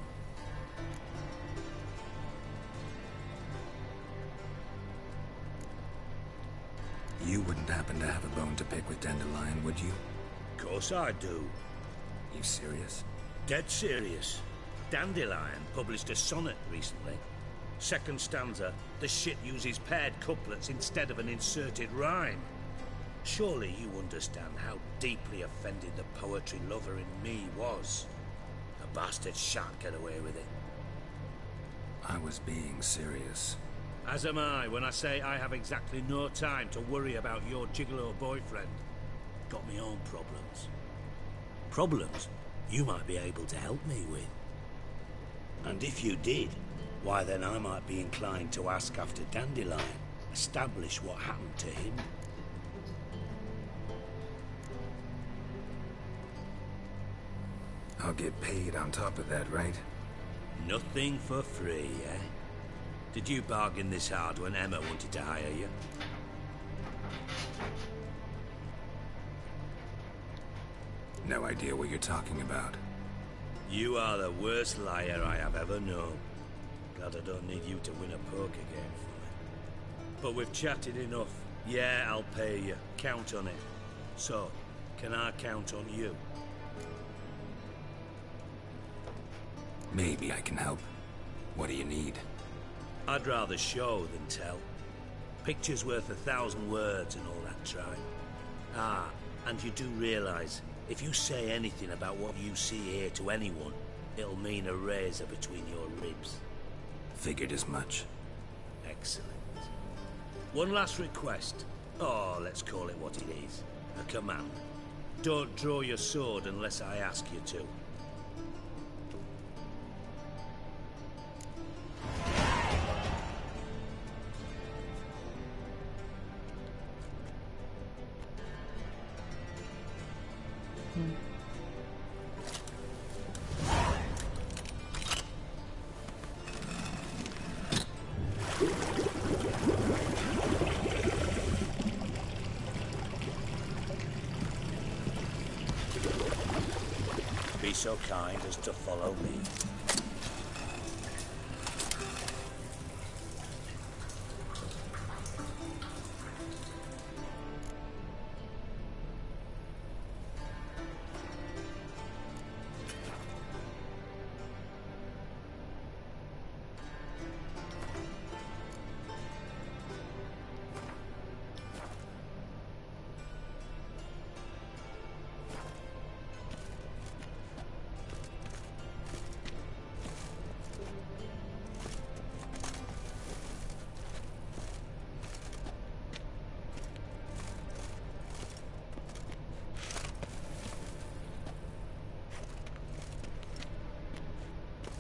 You wouldn't happen to have a bone to pick with Dandelion, would you? Of course I do. You serious? Dead serious. Dandelion published a sonnet recently. Second stanza, the shit uses paired couplets instead of an inserted rhyme. Surely you understand how deeply offended the poetry lover in me was. The bastard shan't get away with it. I was being serious. As am I when I say I have exactly no time to worry about your gigolo boyfriend. Got me own problems. Problems you might be able to help me with. And if you did, why then I might be inclined to ask after Dandelion, establish what happened to him. I'll get paid on top of that, right? Nothing for free, eh? Did you bargain this hard when Emma wanted to hire you? No idea what you're talking about. You are the worst liar I have ever known. Glad I don't need you to win a poker game for me. But we've chatted enough. Yeah, I'll pay you. Count on it. So, can I count on you? Maybe I can help. What do you need? I'd rather show than tell. Picture's worth 1,000 words and all that tribe. Ah, and you do realize, if you say anything about what you see here to anyone, it'll mean a razor between your ribs. Figured as much. Excellent. One last request. Oh, let's call it what it is. A command. Don't draw your sword unless I ask you to. Be so kind as to follow me.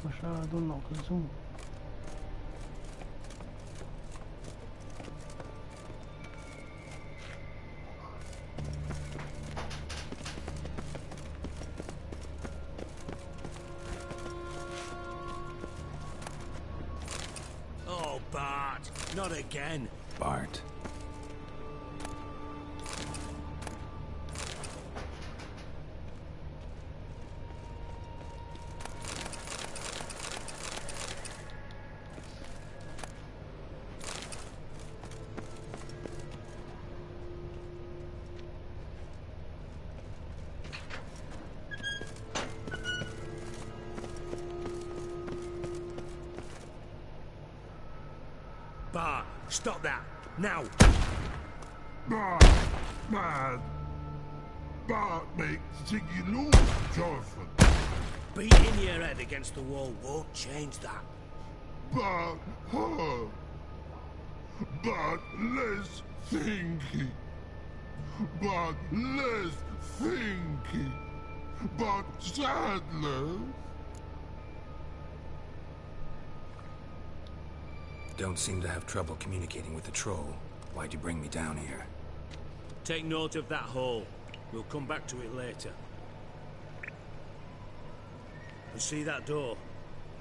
Masyadong naka-zoom. Oh, Bart, not again. Bart. Bart, stop that! Now! Bad. Bart makes Ziggy lose, Jonathan. Beating your head against the wall won't change that. But her. But less thinking. But less thinking. But sadler. Don't seem to have trouble communicating with the troll. Why'd you bring me down here? Take note of that hole. We'll come back to it later. You see that door?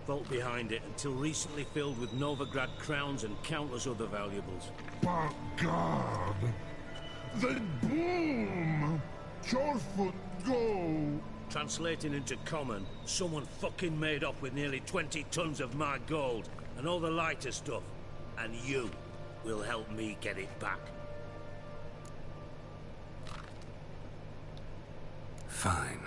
Vault behind it, until recently filled with Novigrad crowns and countless other valuables. But God! Then boom! Chorfoot go! Translating into common, someone fucking made off with nearly 20 tons of my gold, and all the lighter stuff. And you will help me get it back. Fine.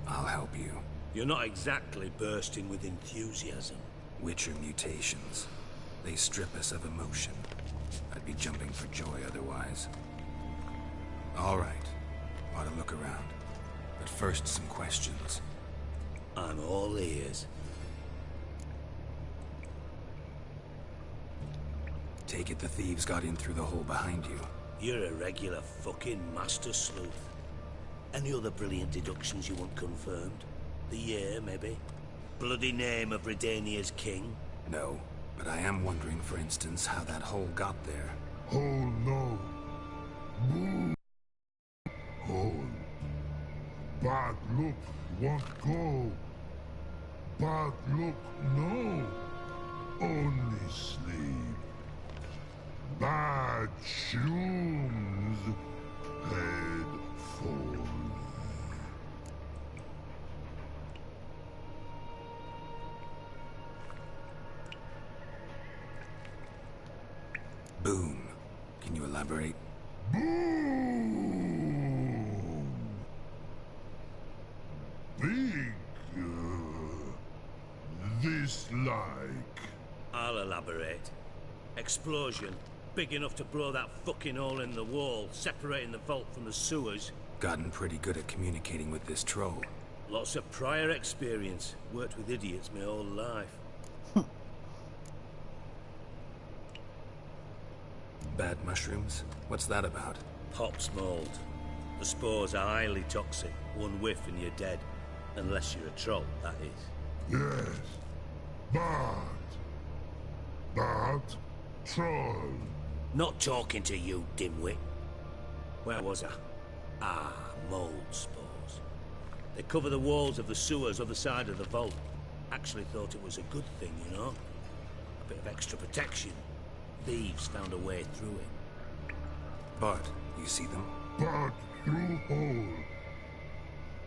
I'll help you. You're not exactly bursting with enthusiasm. Witcher mutations. They strip us of emotion. I'd be jumping for joy otherwise. All right. Ought to look around. But first, some questions. I'm all ears. Take it the thieves got in through the hole behind you. You're a regular fucking master sleuth. Any other brilliant deductions you want confirmed? The year, maybe? Bloody name of Redania's king? No, but I am wondering, for instance, how that hole got there. Hole no. Boom. Hole. Bad look, won't go. Bad look, no. Only sleep. Bad shrooms. Head falls. Boom. Can you elaborate? Boom! Big. This like. I'll elaborate. Explosion. Big enough to blow that fucking hole in the wall, separating the vault from the sewers. Gotten pretty good at communicating with this troll. Lots of prior experience. Worked with idiots my whole life. Bad mushrooms? What's that about? Pops mold. The spores are highly toxic. One whiff and you're dead. Unless you're a troll, that is. Yes. Bad. Bad. Troll. Not talking to you, dimwit. Where was I? Ah, mold spores. They cover the walls of the sewers other side of the vault. Actually thought it was a good thing, you know? A bit of extra protection. Thieves found a way through it. Bart, you see them? Bart through hole.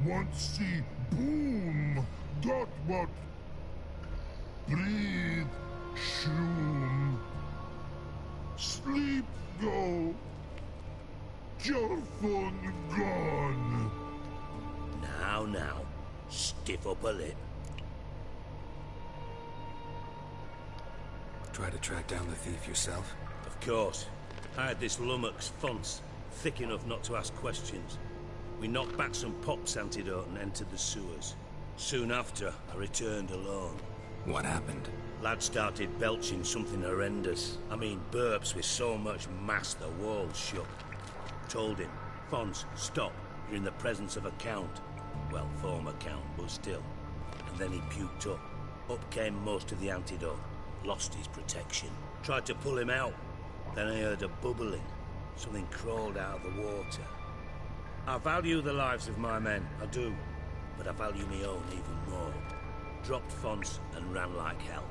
Want see boom. Got what? Breathe. Shroom. Sleep go. Your phone gone. Now. Stiff up a lip. Try to track down the thief yourself? Of course. I had this lummox Fonce, thick enough not to ask questions. We knocked back some Pop's antidote and entered the sewers. Soon after, I returned alone. What happened? Lad started belching something horrendous. I mean, burps with so much mass the walls shook. Told him, Fonce, stop. You're in the presence of a count. Well, former count, but still. And then he puked up. Up came most of the antidote. Lost his protection. Tried to pull him out. Then I heard a bubbling. Something crawled out of the water. I value the lives of my men, I do. But I value my own even more. Dropped Fonce and ran like hell.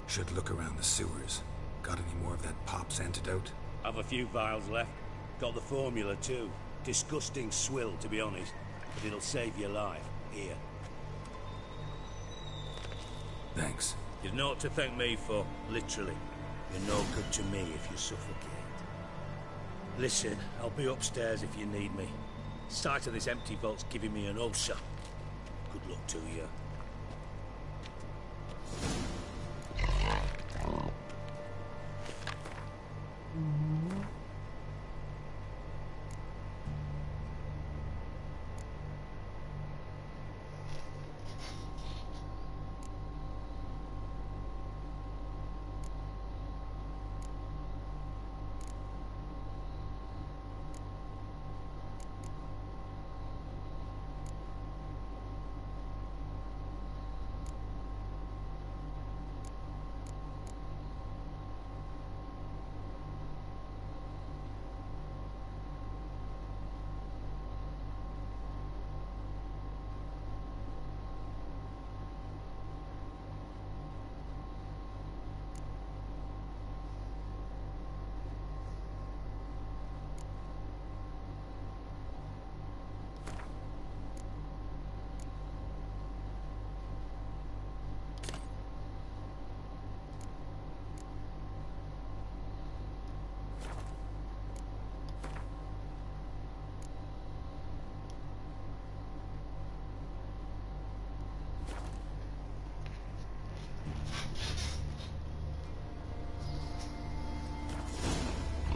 Should look around the sewers. Got any more of that Pop's antidote? I've a few vials left. Got the formula too. Disgusting swill, to be honest. But it'll save your life. Here. Thanks. You've naught to thank me for, literally. You're no good to me if you suffocate. Listen, I'll be upstairs if you need me. Sight of this empty vault's giving me an ulcer. Good look to you.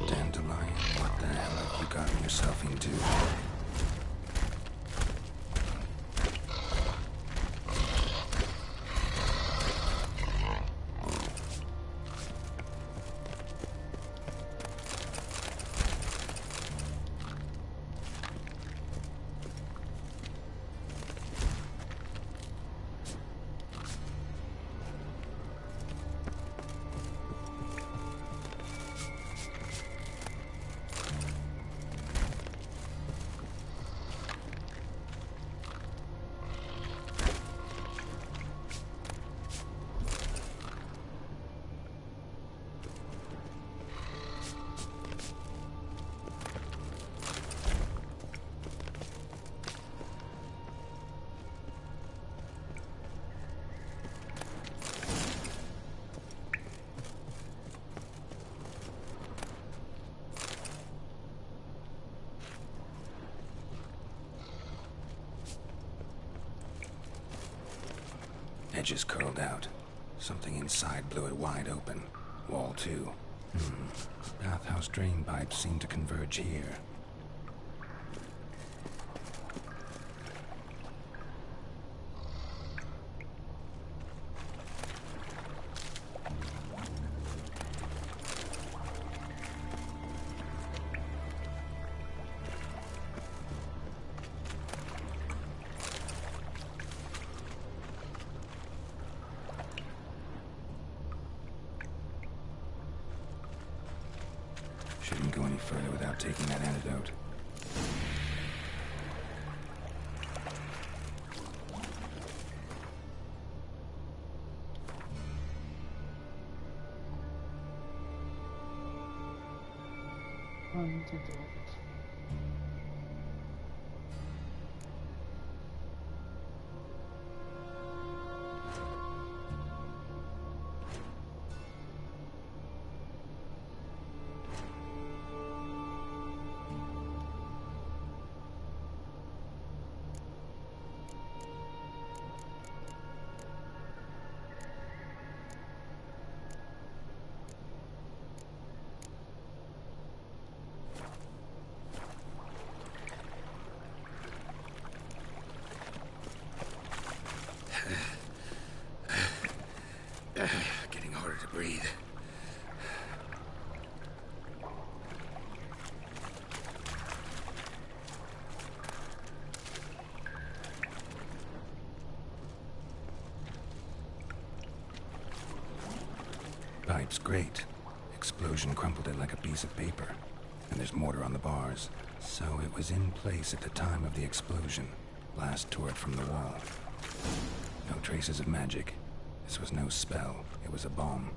Dandelion, what the hell have you gotten yourself into? Edges curled out. Something inside blew it wide open. Wall too. Bathhouse drain pipes seem to converge here. Shouldn't go any further without taking that antidote. Antidote. Getting harder to breathe. Pipe's great. Explosion crumpled it like a piece of paper. And there's mortar on the bars. So it was in place at the time of the explosion. Blast tore it from the wall. No traces of magic. This was no spell. It was a bomb.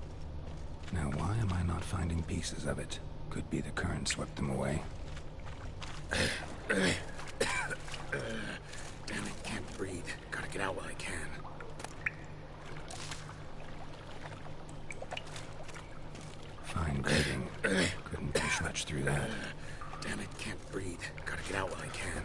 Now why am I not finding pieces of it? Could be the current swept them away. Damn it, can't breathe. Gotta get out while I can. Fine grating. Couldn't push much through that. Damn it, can't breathe. Gotta get out while I can.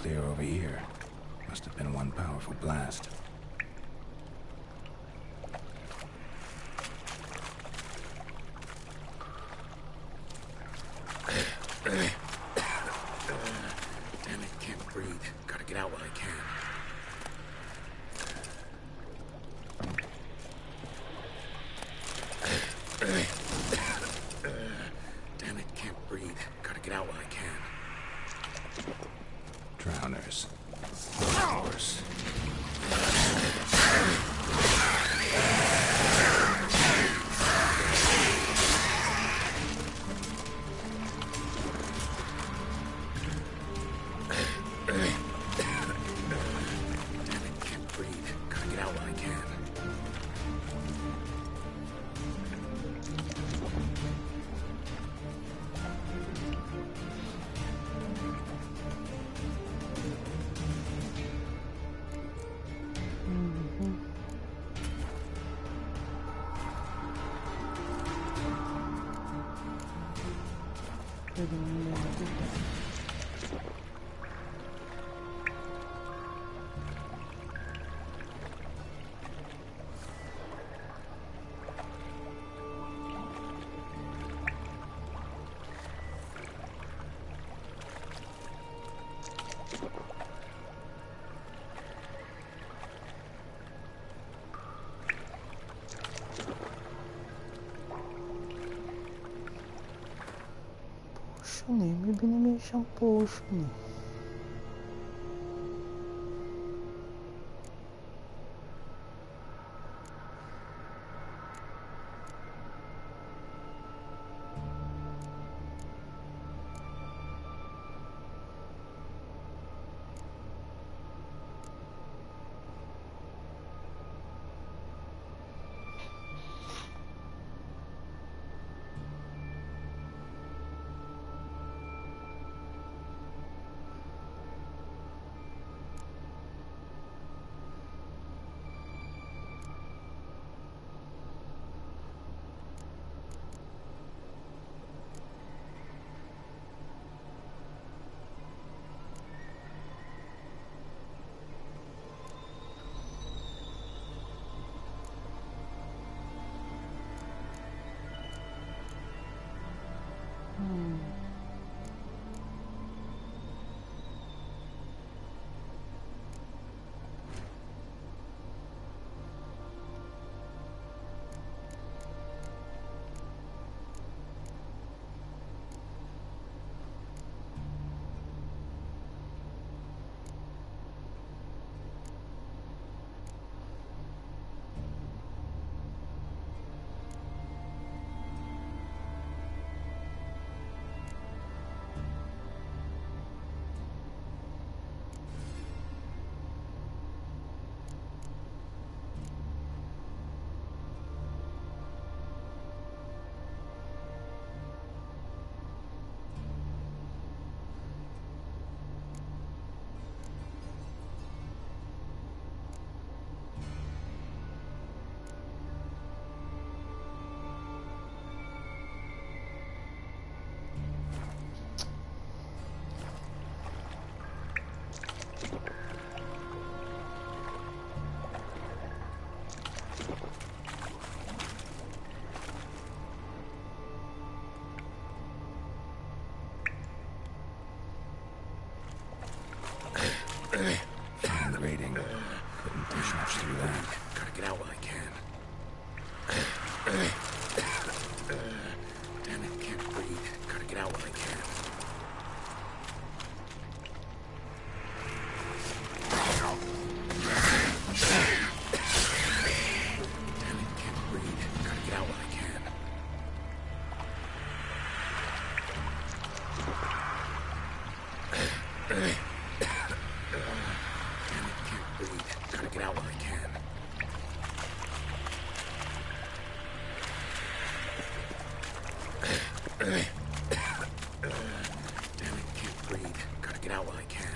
clear over here. Must have been one powerful blast. Damn it, can't breathe. Gotta get out while I can. Damn it, can't breathe. Gotta get out while I can. Drowners. Of course. Potion eh. May binigay siyang potion eh. Fine rating. Couldn't push much through that. Gotta get out while I can. Damn it, can't breathe. Gotta get out while I can. Damn it, can't breathe. Gotta get out while I can. Damn it, can't breathe. Gotta get out while I can. Damn it, can't breathe. Gotta get out while I can.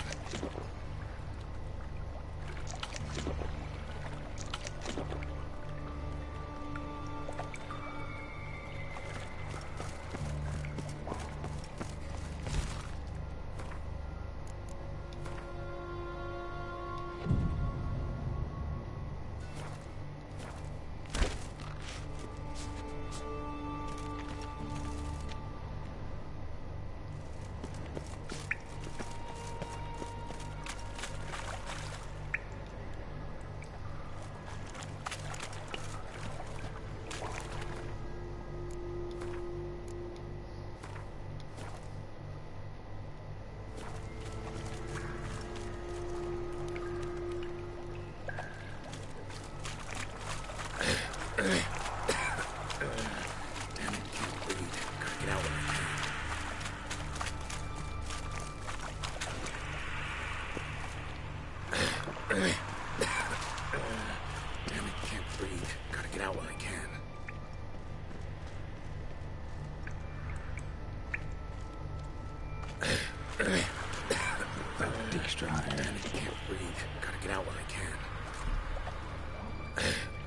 Dijkstra here. Damn it, I can't breathe. Gotta get out while I can.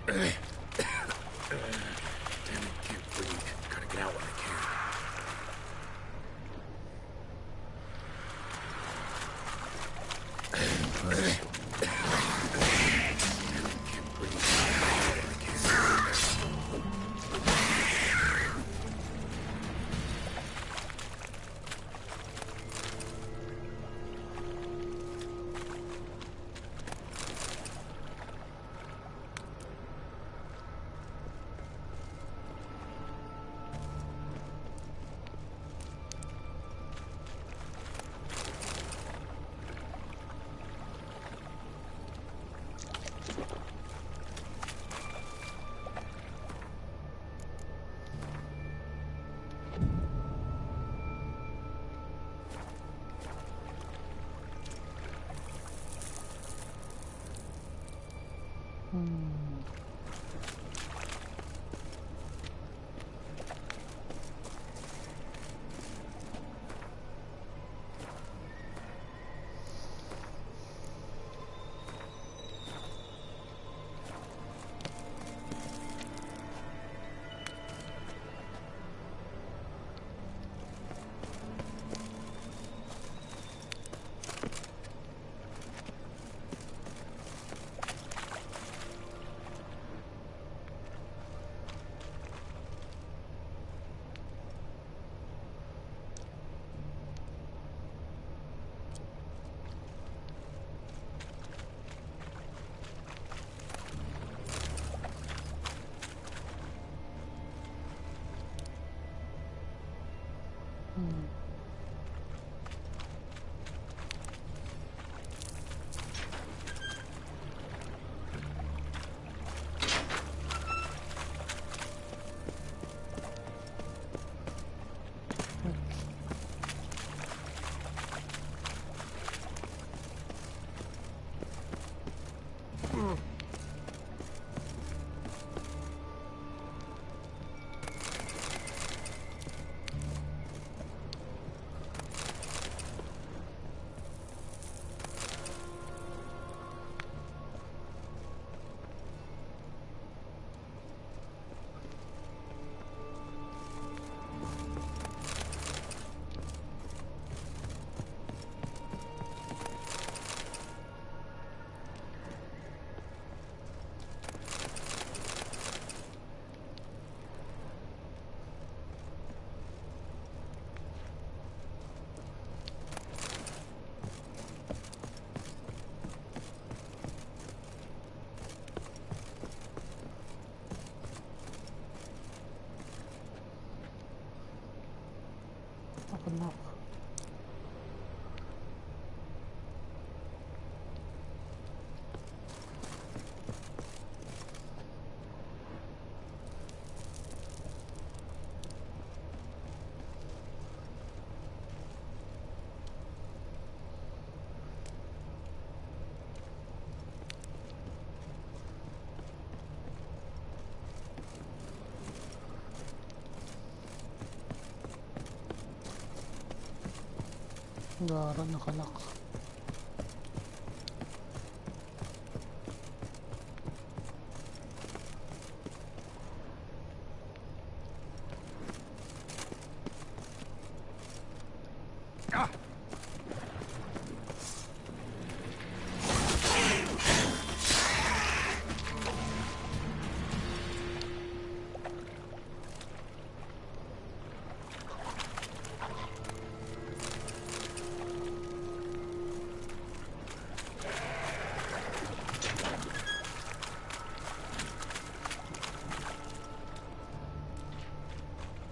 Damn it, can't breathe. Gotta get out while I can. Knock. Gara, nakalak.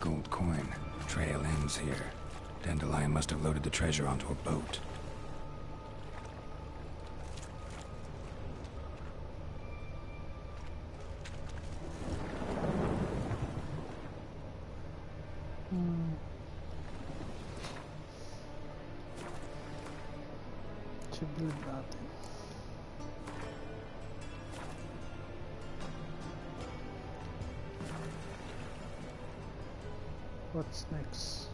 Gold coin. Trail ends here. Dandelion must have loaded the treasure onto a boat. Build natin. What's next?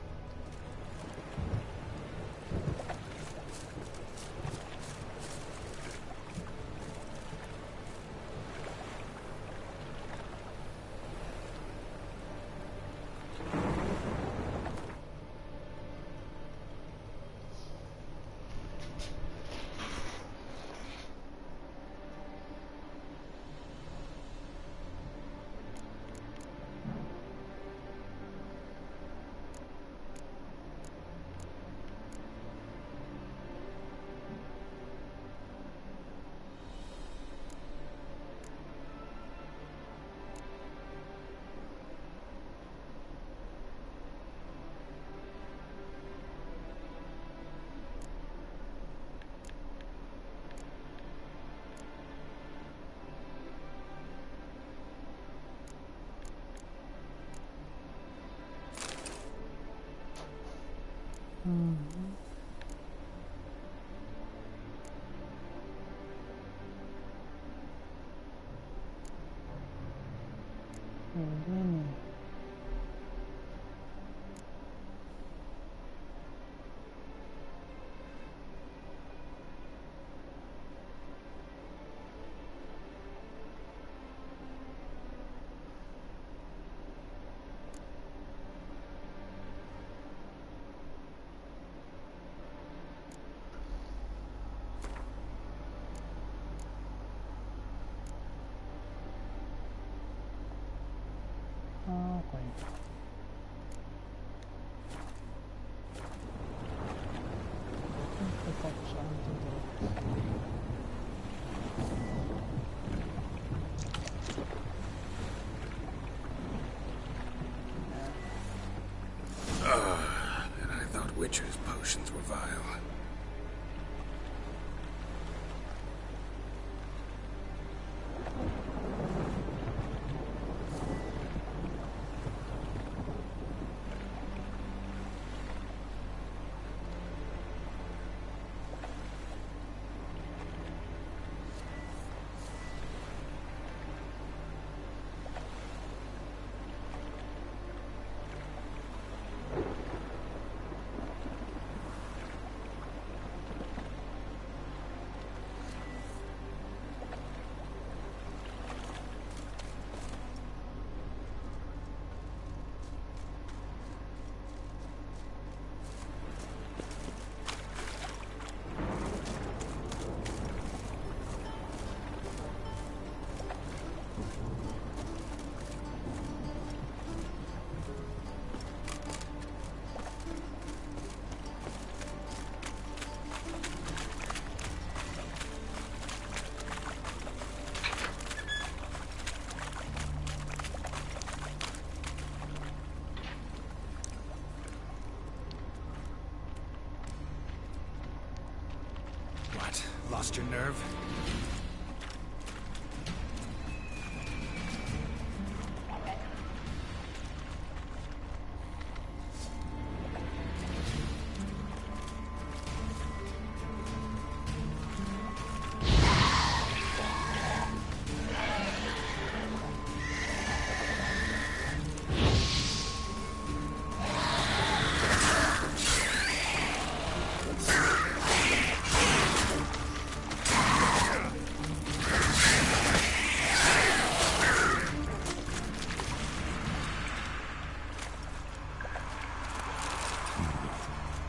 Mm-hmm. Mm-hmm. Okay. Focus on And I thought Witcher's potions were vile. What? Lost your nerve?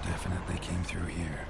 Definitely came through here.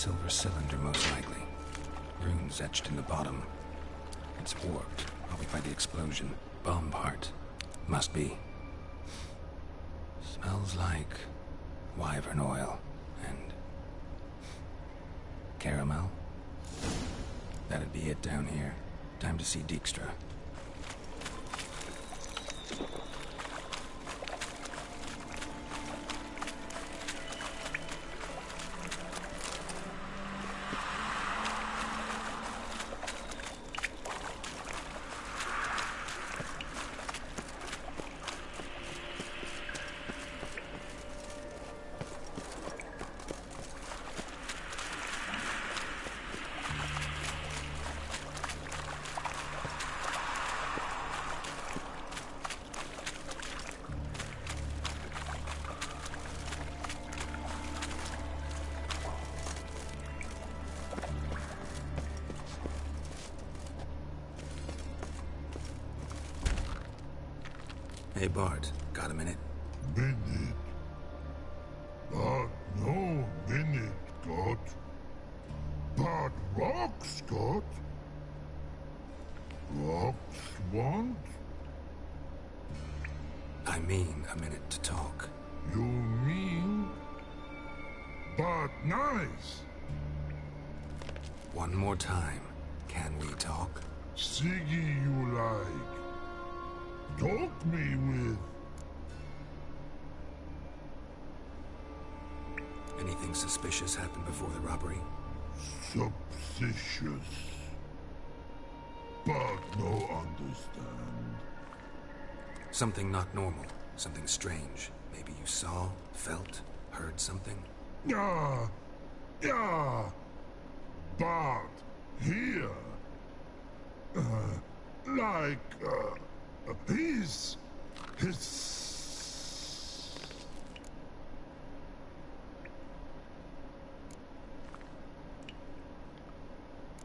silver cylinder, most likely. Runes etched in the bottom. It's warped, probably by the explosion. Bomb part. Must be. Smells like wyvern oil and caramel. That'd be it down here. Time to see Dijkstra. Hey, Bart, got a minute? Minute. But no minute, God. But rocks, God. Rocks want? I mean a minute to talk. You mean? But nice. One more time. Can we talk? Siggy you like. Talk me with. Anything suspicious happened before the robbery? Suspicious. But no understand. Something not normal. Something strange. Maybe you saw, felt, heard something? Yeah. But here. His.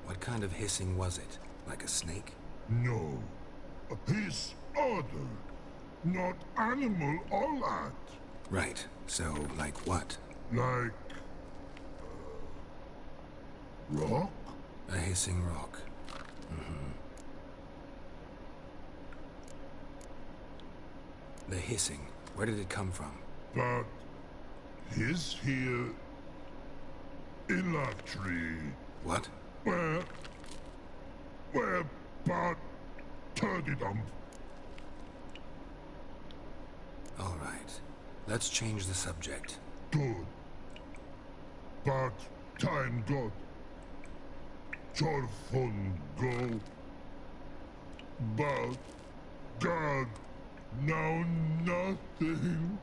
What kind of hissing was it? Like a snake? No. His other. Not animal all that. Right. So, like what? Like... rock? A hissing rock. Mm-hmm. The hissing. Where did it come from? But... his here... in that tree. What? Where... but... turdy-dump. All right. Let's change the subject. Good. But time got. Jorfun go. But God, now nothing.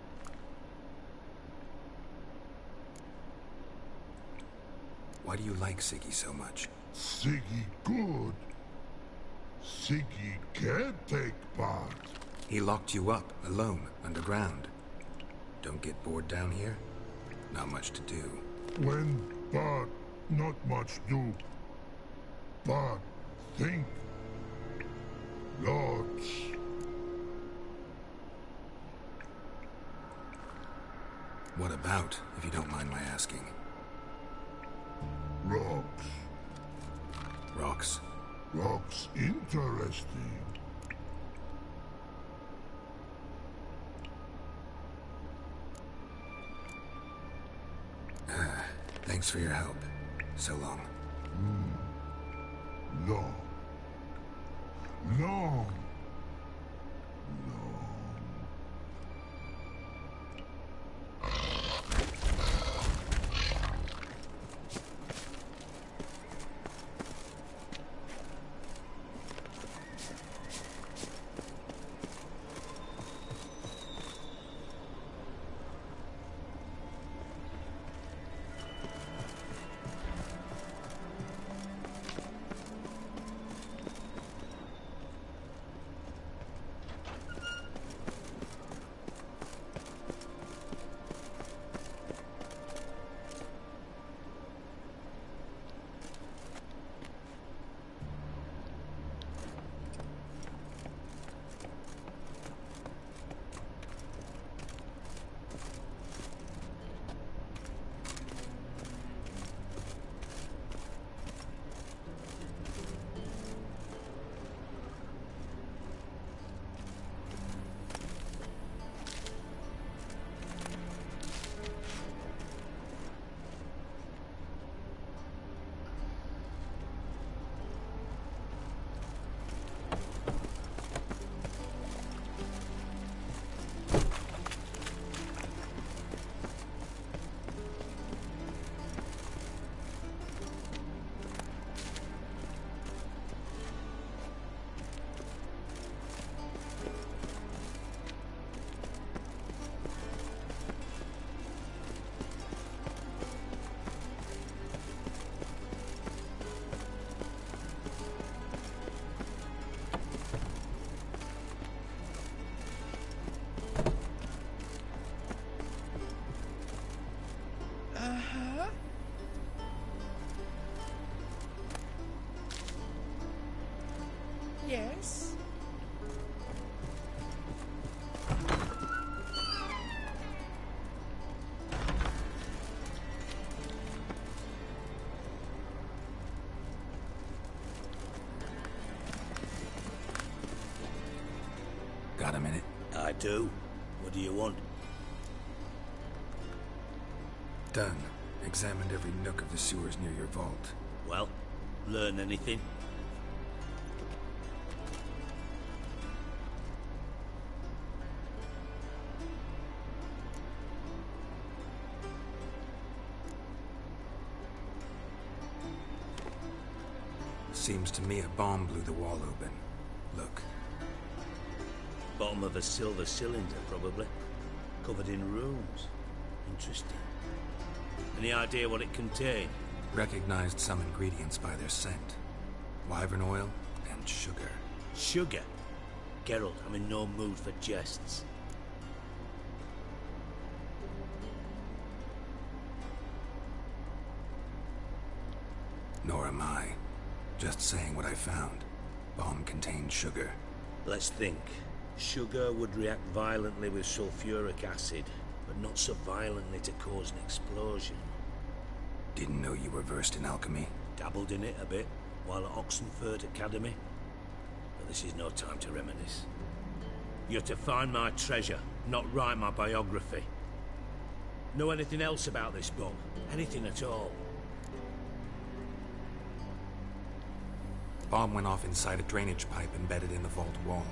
Why do you like Siggy so much? Siggy good. Siggy can't take part. He locked you up, alone, underground. Don't get bored down here? Not much to do. When, but not much do. But think. Lots. What about, if you don't mind my asking? Rocks. Rocks? Rocks interesting. Thanks for your help. So long. Long. Long. Uh-huh. Yes? Got a minute? I do. What do you want? Done. Examined every nook of the sewers near your vault. Well, learn anything? Seems to me a bomb blew the wall open. Look. Bottom of a silver cylinder, probably. Covered in runes. Interesting. Any idea what it contained? Recognized some ingredients by their scent. Wyvern oil and sugar. Sugar? Geralt, I'm in no mood for jests. Nor am I. Just saying what I found. Bomb contained sugar. Let's think. Sugar would react violently with sulfuric acid, but not so violently to cause an explosion. Didn't know you were versed in alchemy. Dabbled in it a bit, while at Oxenford Academy. But this is no time to reminisce. You're to find my treasure, not write my biography. Know anything else about this bomb? Anything at all? Bomb went off inside a drainage pipe embedded in the vault wall.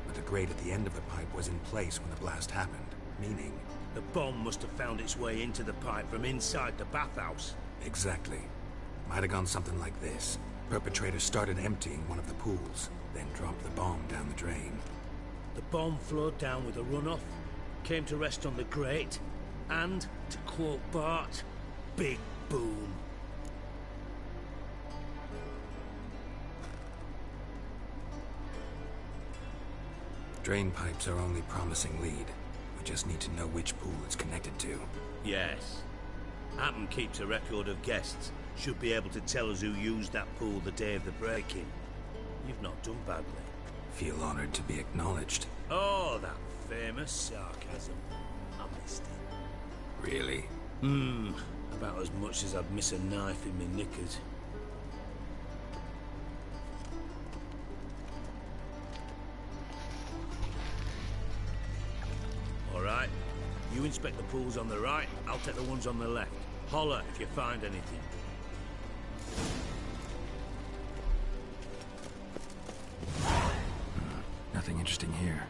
But the grate at the end of the pipe was in place when the blast happened, meaning... The bomb must have found its way into the pipe from inside the bathhouse. Exactly. Might have gone something like this. Perpetrator started emptying one of the pools, then dropped the bomb down the drain. The bomb flowed down with a runoff, came to rest on the grate, and, to quote Bart, big boom. Drain pipes are only promising lead. We just need to know which pool it's connected to. Yes. Hammond keeps a record of guests. Should be able to tell us who used that pool the day of the break-in. You've not done badly. Feel honored to be acknowledged. Oh, that famous sarcasm. I missed it. Really? About as much as I'd miss a knife in my knickers. Alright, you inspect the pools on the right, I'll take the ones on the left. Holler if you find anything. Nothing interesting here.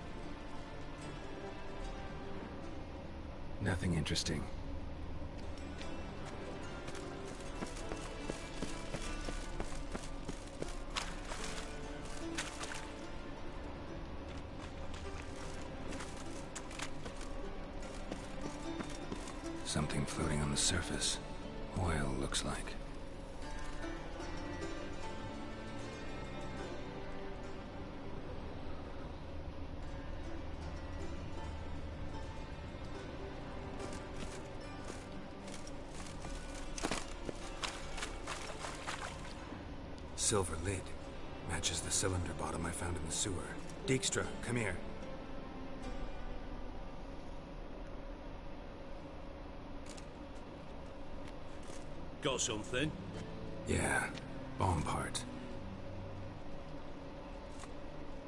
Nothing interesting. Something floating on the surface. Oil, looks like. Silver lid. Matches the cylinder bottom I found in the sewer. Dijkstra, come here. Got something? Yeah, bomb part.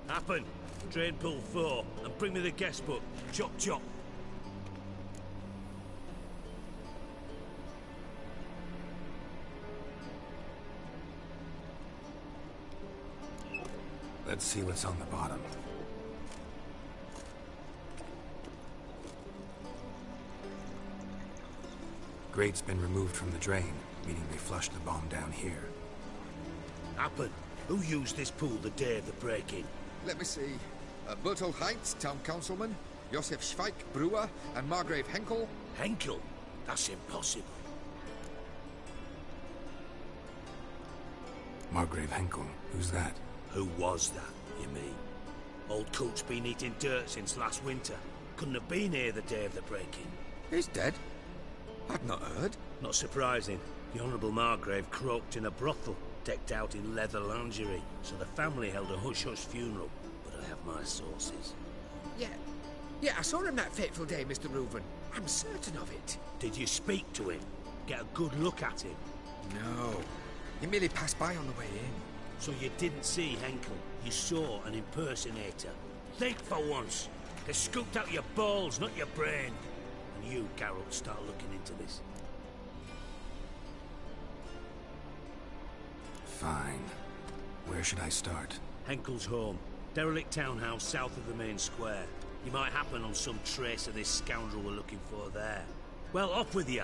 Happen. Drain pool 4, and bring me the guest book. Chop chop. Let's see what's on the bottom. Grate's been removed from the drain, meaning they flushed the bomb down here. Happen. Who used this pool the day of the break-in? Let me see. Bertolt Heinz, town councilman, Josef Schweik, brewer, and Margrave Henkel. Henkel? That's impossible. Margrave Henkel? Who's that? Who was that, you mean? Old coot's been eating dirt since last winter. Couldn't have been here the day of the break-in. He's dead. I've not heard. Not surprising. The Honourable Margrave croaked in a brothel, decked out in leather lingerie, so the family held a hush-hush funeral. But I have my sources. Yeah, I saw him that fateful day, Mr. Reuven. I'm certain of it. Did you speak to him? Get a good look at him? No. He merely passed by on the way in. So you didn't see Henkel? You saw an impersonator? Think for once. They scooped out your balls, not your brain. And you, Carol, start looking into this. Fine. Where should I start? Henkel's home. Derelict townhouse south of the main square. You might happen on some trace of this scoundrel we're looking for there. Well, off with you.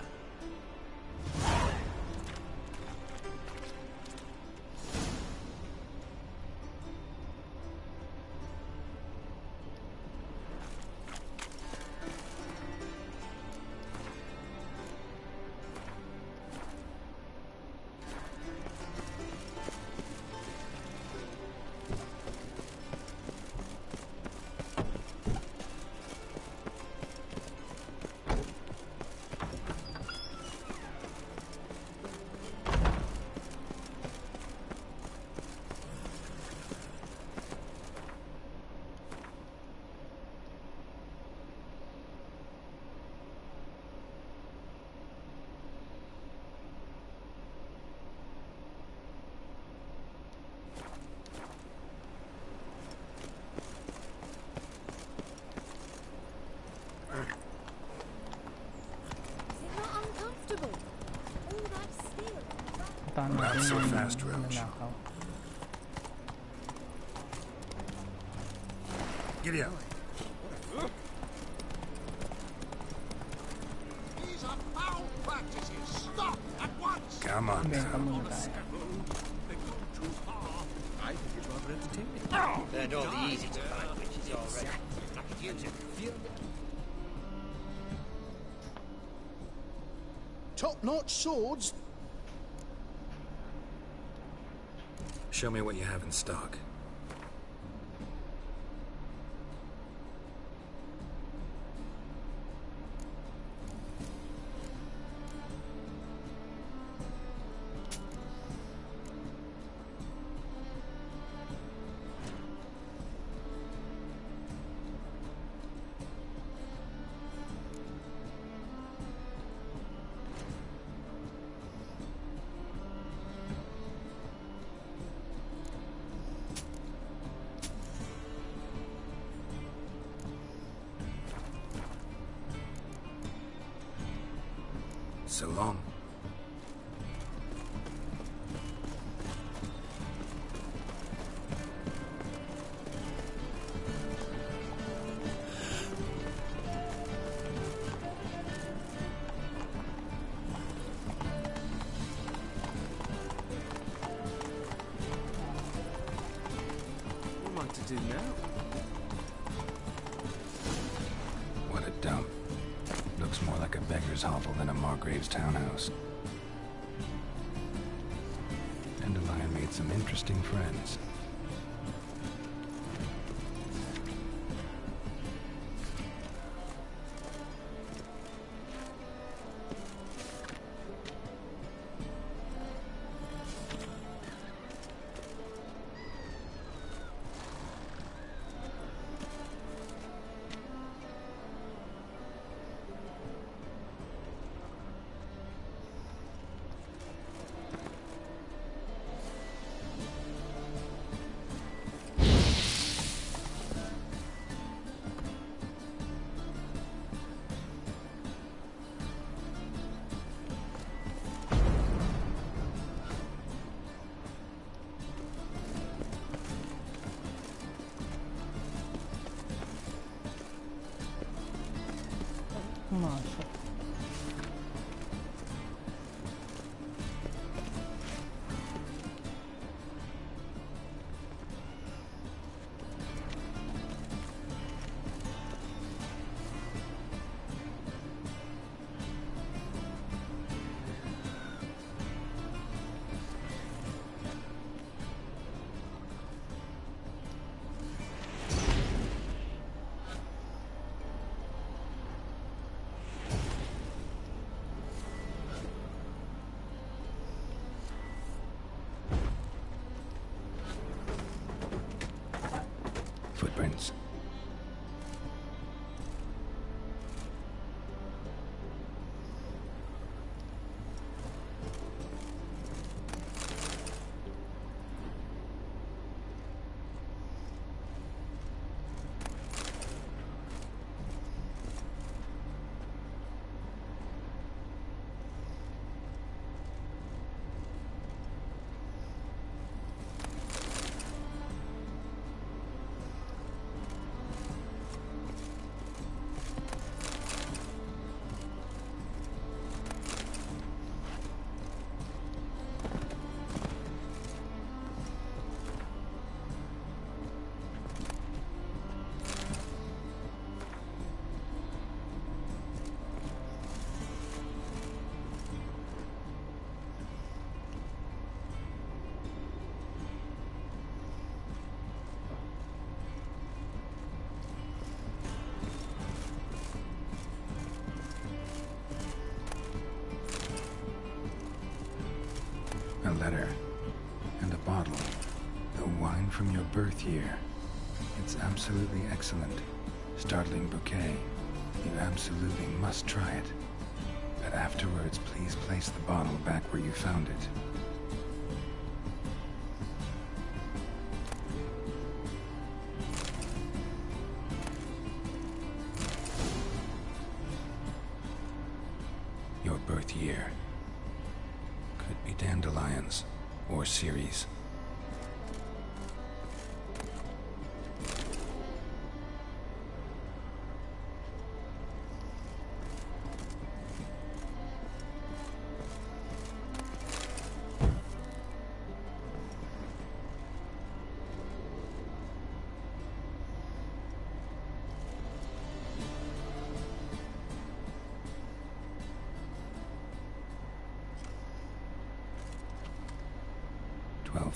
Not so fast, Roach. Giddy up. These are foul practices. Stop at once. Come on now. I think it's rather entertaining. Learned all the easy to find witches already. Top-notch swords. Show me what you have in stock. So long. What am I to do now? What a dump. Looks more like a beggar's hovel than a Margrave's townhouse. Dandelion made some interesting friends. Nossa. a letter, and a bottle. The wine from your birth year. It's absolutely excellent. Startling bouquet. You absolutely must try it. But afterwards, please place the bottle back where you found it. Your birth year. Could be dandelions or Ceres.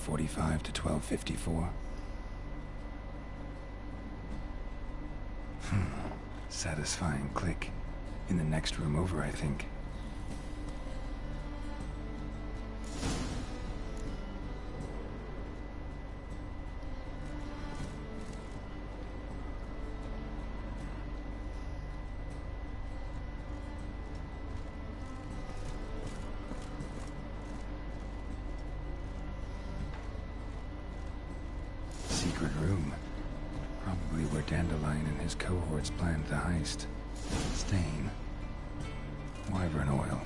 .45 to 12:54. Satisfying click. In the next room over, I think. Secret room. Probably where Dandelion and his cohorts planned the heist. Stain. Wyvern oil.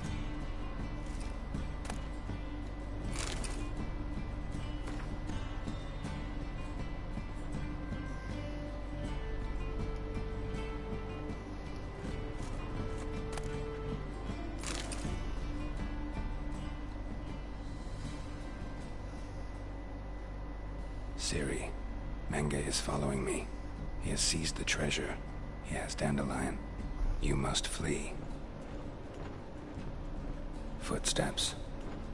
Siri, Menge is following me. He has seized the treasure. He has Dandelion. You must flee. Footsteps.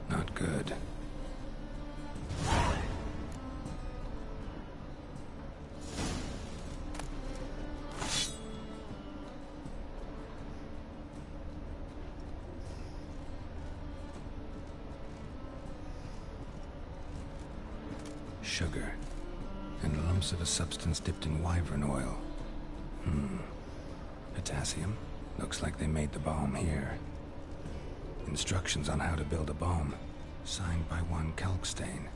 Not good. Sugar. And lumps of a substance dipped in wyvern oil. Potassium? Looks like they made the bomb here. Instructions on how to build a bomb. Signed by one Kalkstain.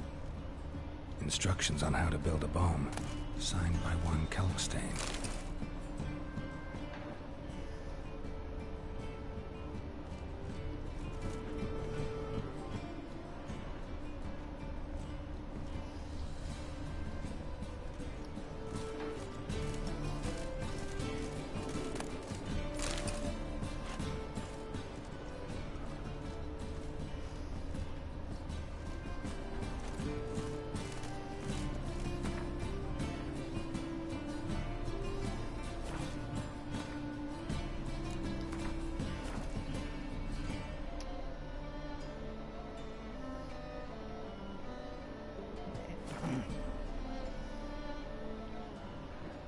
Instructions on how to build a bomb. Signed by one Kalkstain.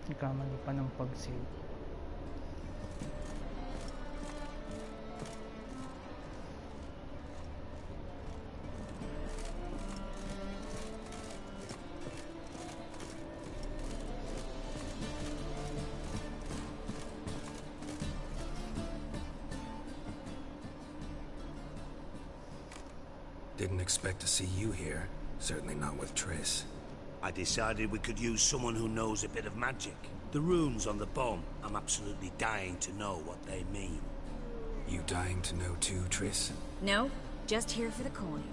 Nagkamali pa ng pag-save. Didn't expect to see you here. Certainly not with Triss. I decided we could use someone who knows a bit of magic. The runes on the bomb, I'm absolutely dying to know what they mean. You dying to know too, Triss? No, just here for the coin.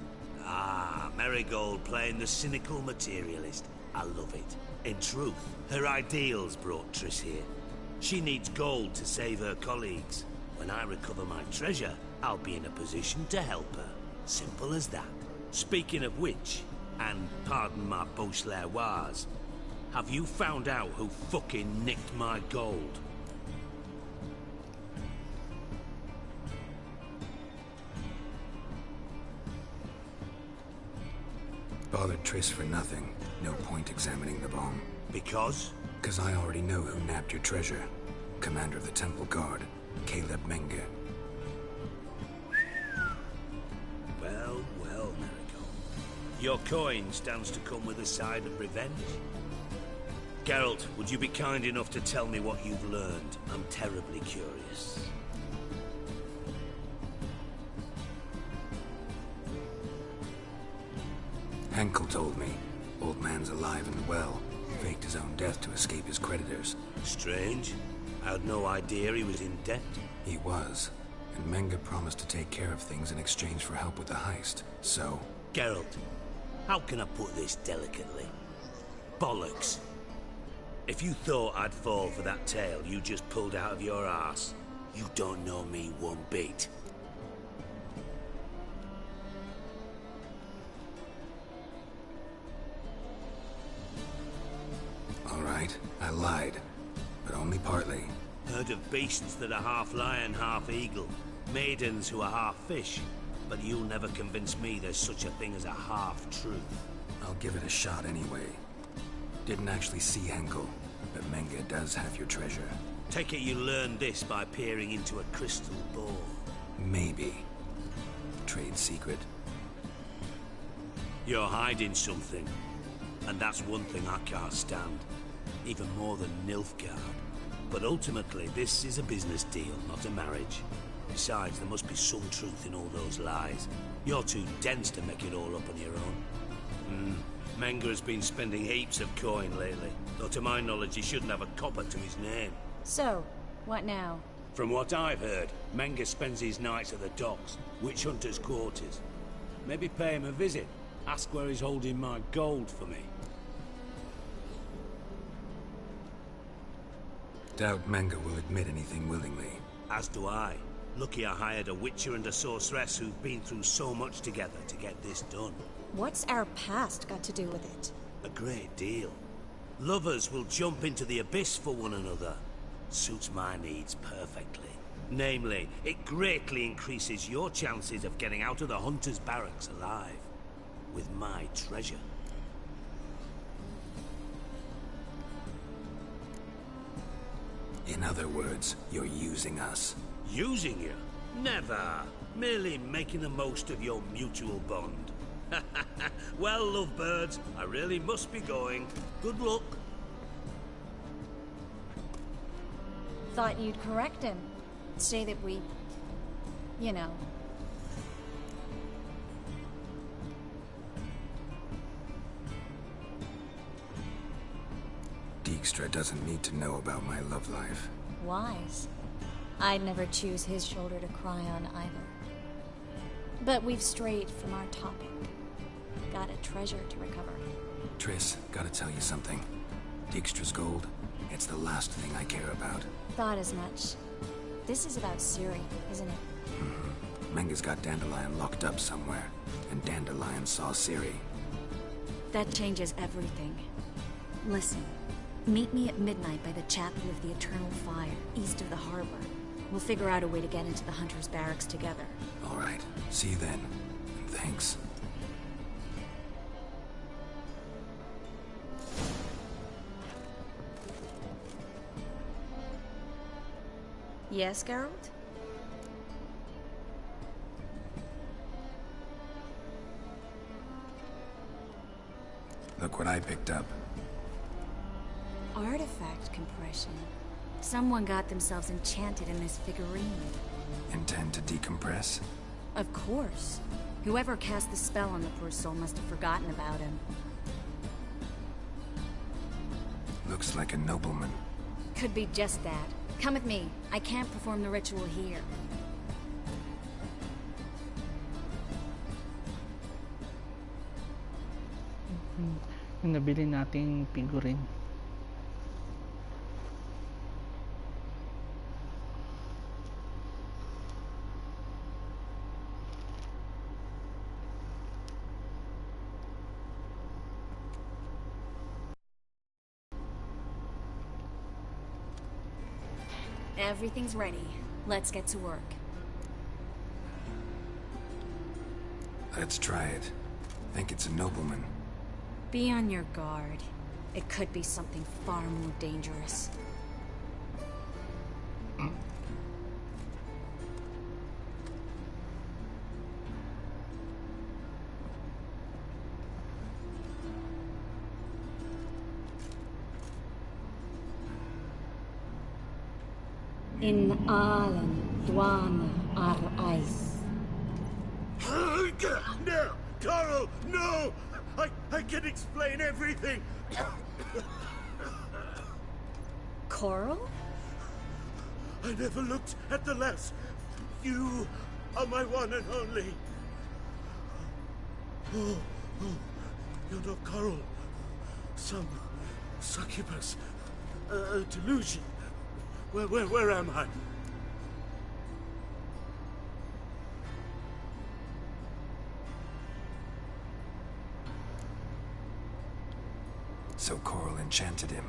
Ah, Marigold playing the cynical materialist. I love it. In truth, her ideals brought Triss here. She needs gold to save her colleagues. When I recover my treasure, I'll be in a position to help her. Simple as that. Speaking of which, and pardon my Beauclervois, have you found out who fucking nicked my gold? Bothered Triss for nothing. No point examining the bomb. Because? Because I already know who nabbed your treasure. Commander of the Temple Guard, Caleb Menge. Well, Marigold. Your coin stands to come with a side of revenge. Geralt, would you be kind enough to tell me what you've learned? I'm terribly curious. Henkel told me. Old man's alive and well. Faked his own death to escape his creditors. Strange. I had no idea he was in debt. He was. And Menge promised to take care of things in exchange for help with the heist. So... Geralt, how can I put this delicately? Bollocks. If you thought I'd fall for that tale you just pulled out of your arse, you don't know me one bit. All right, I lied. But only partly. Heard of beasts that are half lion, half eagle. Maidens who are half fish. But you'll never convince me there's such a thing as a half-truth. I'll give it a shot anyway. Didn't actually see Henkel, but Menge does have your treasure. Take it you learned this by peering into a crystal ball. Maybe. Trade secret. You're hiding something. And that's one thing I can't stand. Even more than Nilfgaard. But ultimately, this is a business deal, not a marriage. Besides, there must be some truth in all those lies. You're too dense to make it all up on your own. Menge has been spending heaps of coin lately. Though to my knowledge, he shouldn't have a copper to his name. So, what now? From what I've heard, Menge spends his nights at the docks, witch hunters' quarters. Maybe pay him a visit. Ask where he's holding my gold for me. Doubt Menge will admit anything willingly. As do I. Lucky I hired a witcher and a sorceress who've been through so much together to get this done. What's our past got to do with it? A great deal. Lovers will jump into the abyss for one another. Suits my needs perfectly. Namely, it greatly increases your chances of getting out of the hunter's barracks alive. With my treasure. In other words, you're using us. Using you? Never. Merely making the most of your mutual bond. Well, lovebirds, I really must be going. Good luck. Thought you'd correct him. Say that we... you know... Dijkstra doesn't need to know about my love life. wise. I'd never choose his shoulder to cry on either. But we've strayed from our topic. Got a treasure to recover. Triss, gotta tell you something. Dijkstra's gold, it's the last thing I care about. Thought as much. This is about Ciri, isn't it? Mm-hmm. Menge's got Dandelion locked up somewhere, and Dandelion saw Ciri. That changes everything. Listen, meet me at midnight by the Chapel of the Eternal Fire, east of the harbor. We'll figure out a way to get into the Hunter's Barracks together. All right. See you then. And thanks. Yes, Geralt? Look what I picked up. Artifact compression. Someone got themselves enchanted in this figurine. Intend to decompress? Of course. Whoever cast the spell on the poor soul must have forgotten about him. Looks like a nobleman. Could be just that. Come with me. I can't perform the ritual here. Yung nabili nating figurine. Everything's ready. Let's get to work. Let's try it. Think it's a nobleman. Be on your guard. It could be something far more dangerous. In Allen, Dwana, Ar Ice. No! Coral, no! I can explain everything! Coral? I never looked at the less. You are my one and only. Oh, you're not Coral. Some succubus. A delusion. Where am I? So Coral enchanted him,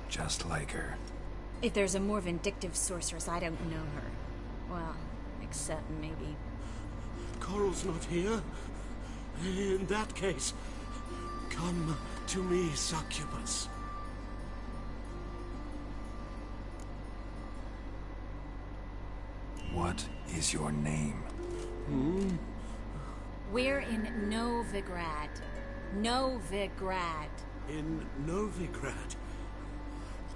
just like her. If there's a more vindictive sorceress, I don't know her. Well, except maybe... Coral's not here. In that case, come to me, succubus. What is your name? We're in Novigrad. Novigrad. In Novigrad?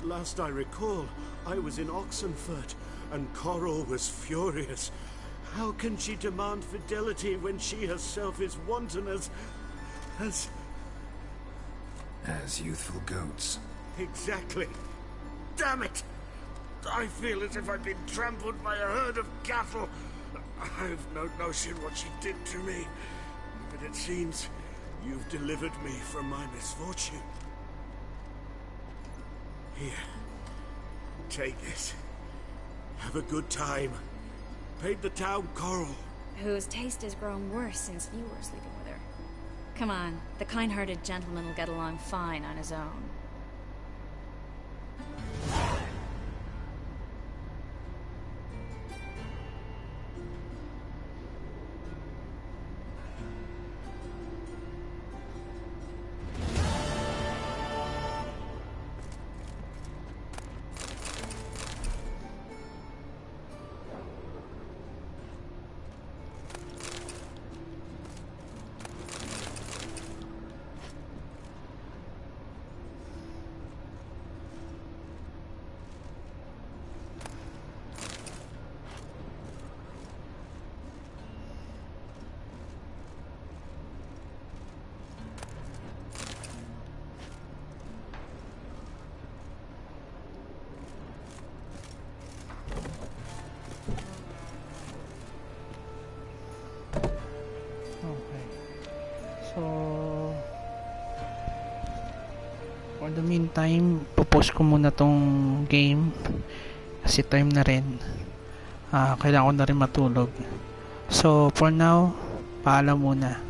Last I recall, I was in Oxenfurt, and Coral was furious. How can she demand fidelity when she herself is wanton as youthful goats. Exactly. Damn it! I feel as if I've been trampled by a herd of cattle. I've no notion what she did to me, but it seems you've delivered me from my misfortune. Here, take this. Have a good time. Paint the town Coral. Whose taste has grown worse since you were sleeping with her. Come on, the kind-hearted gentleman will get along fine on his own. For the meantime, popost ko muna tong game kasi time na rin. Kailangan ko na rin matulog. So for now, paalam muna.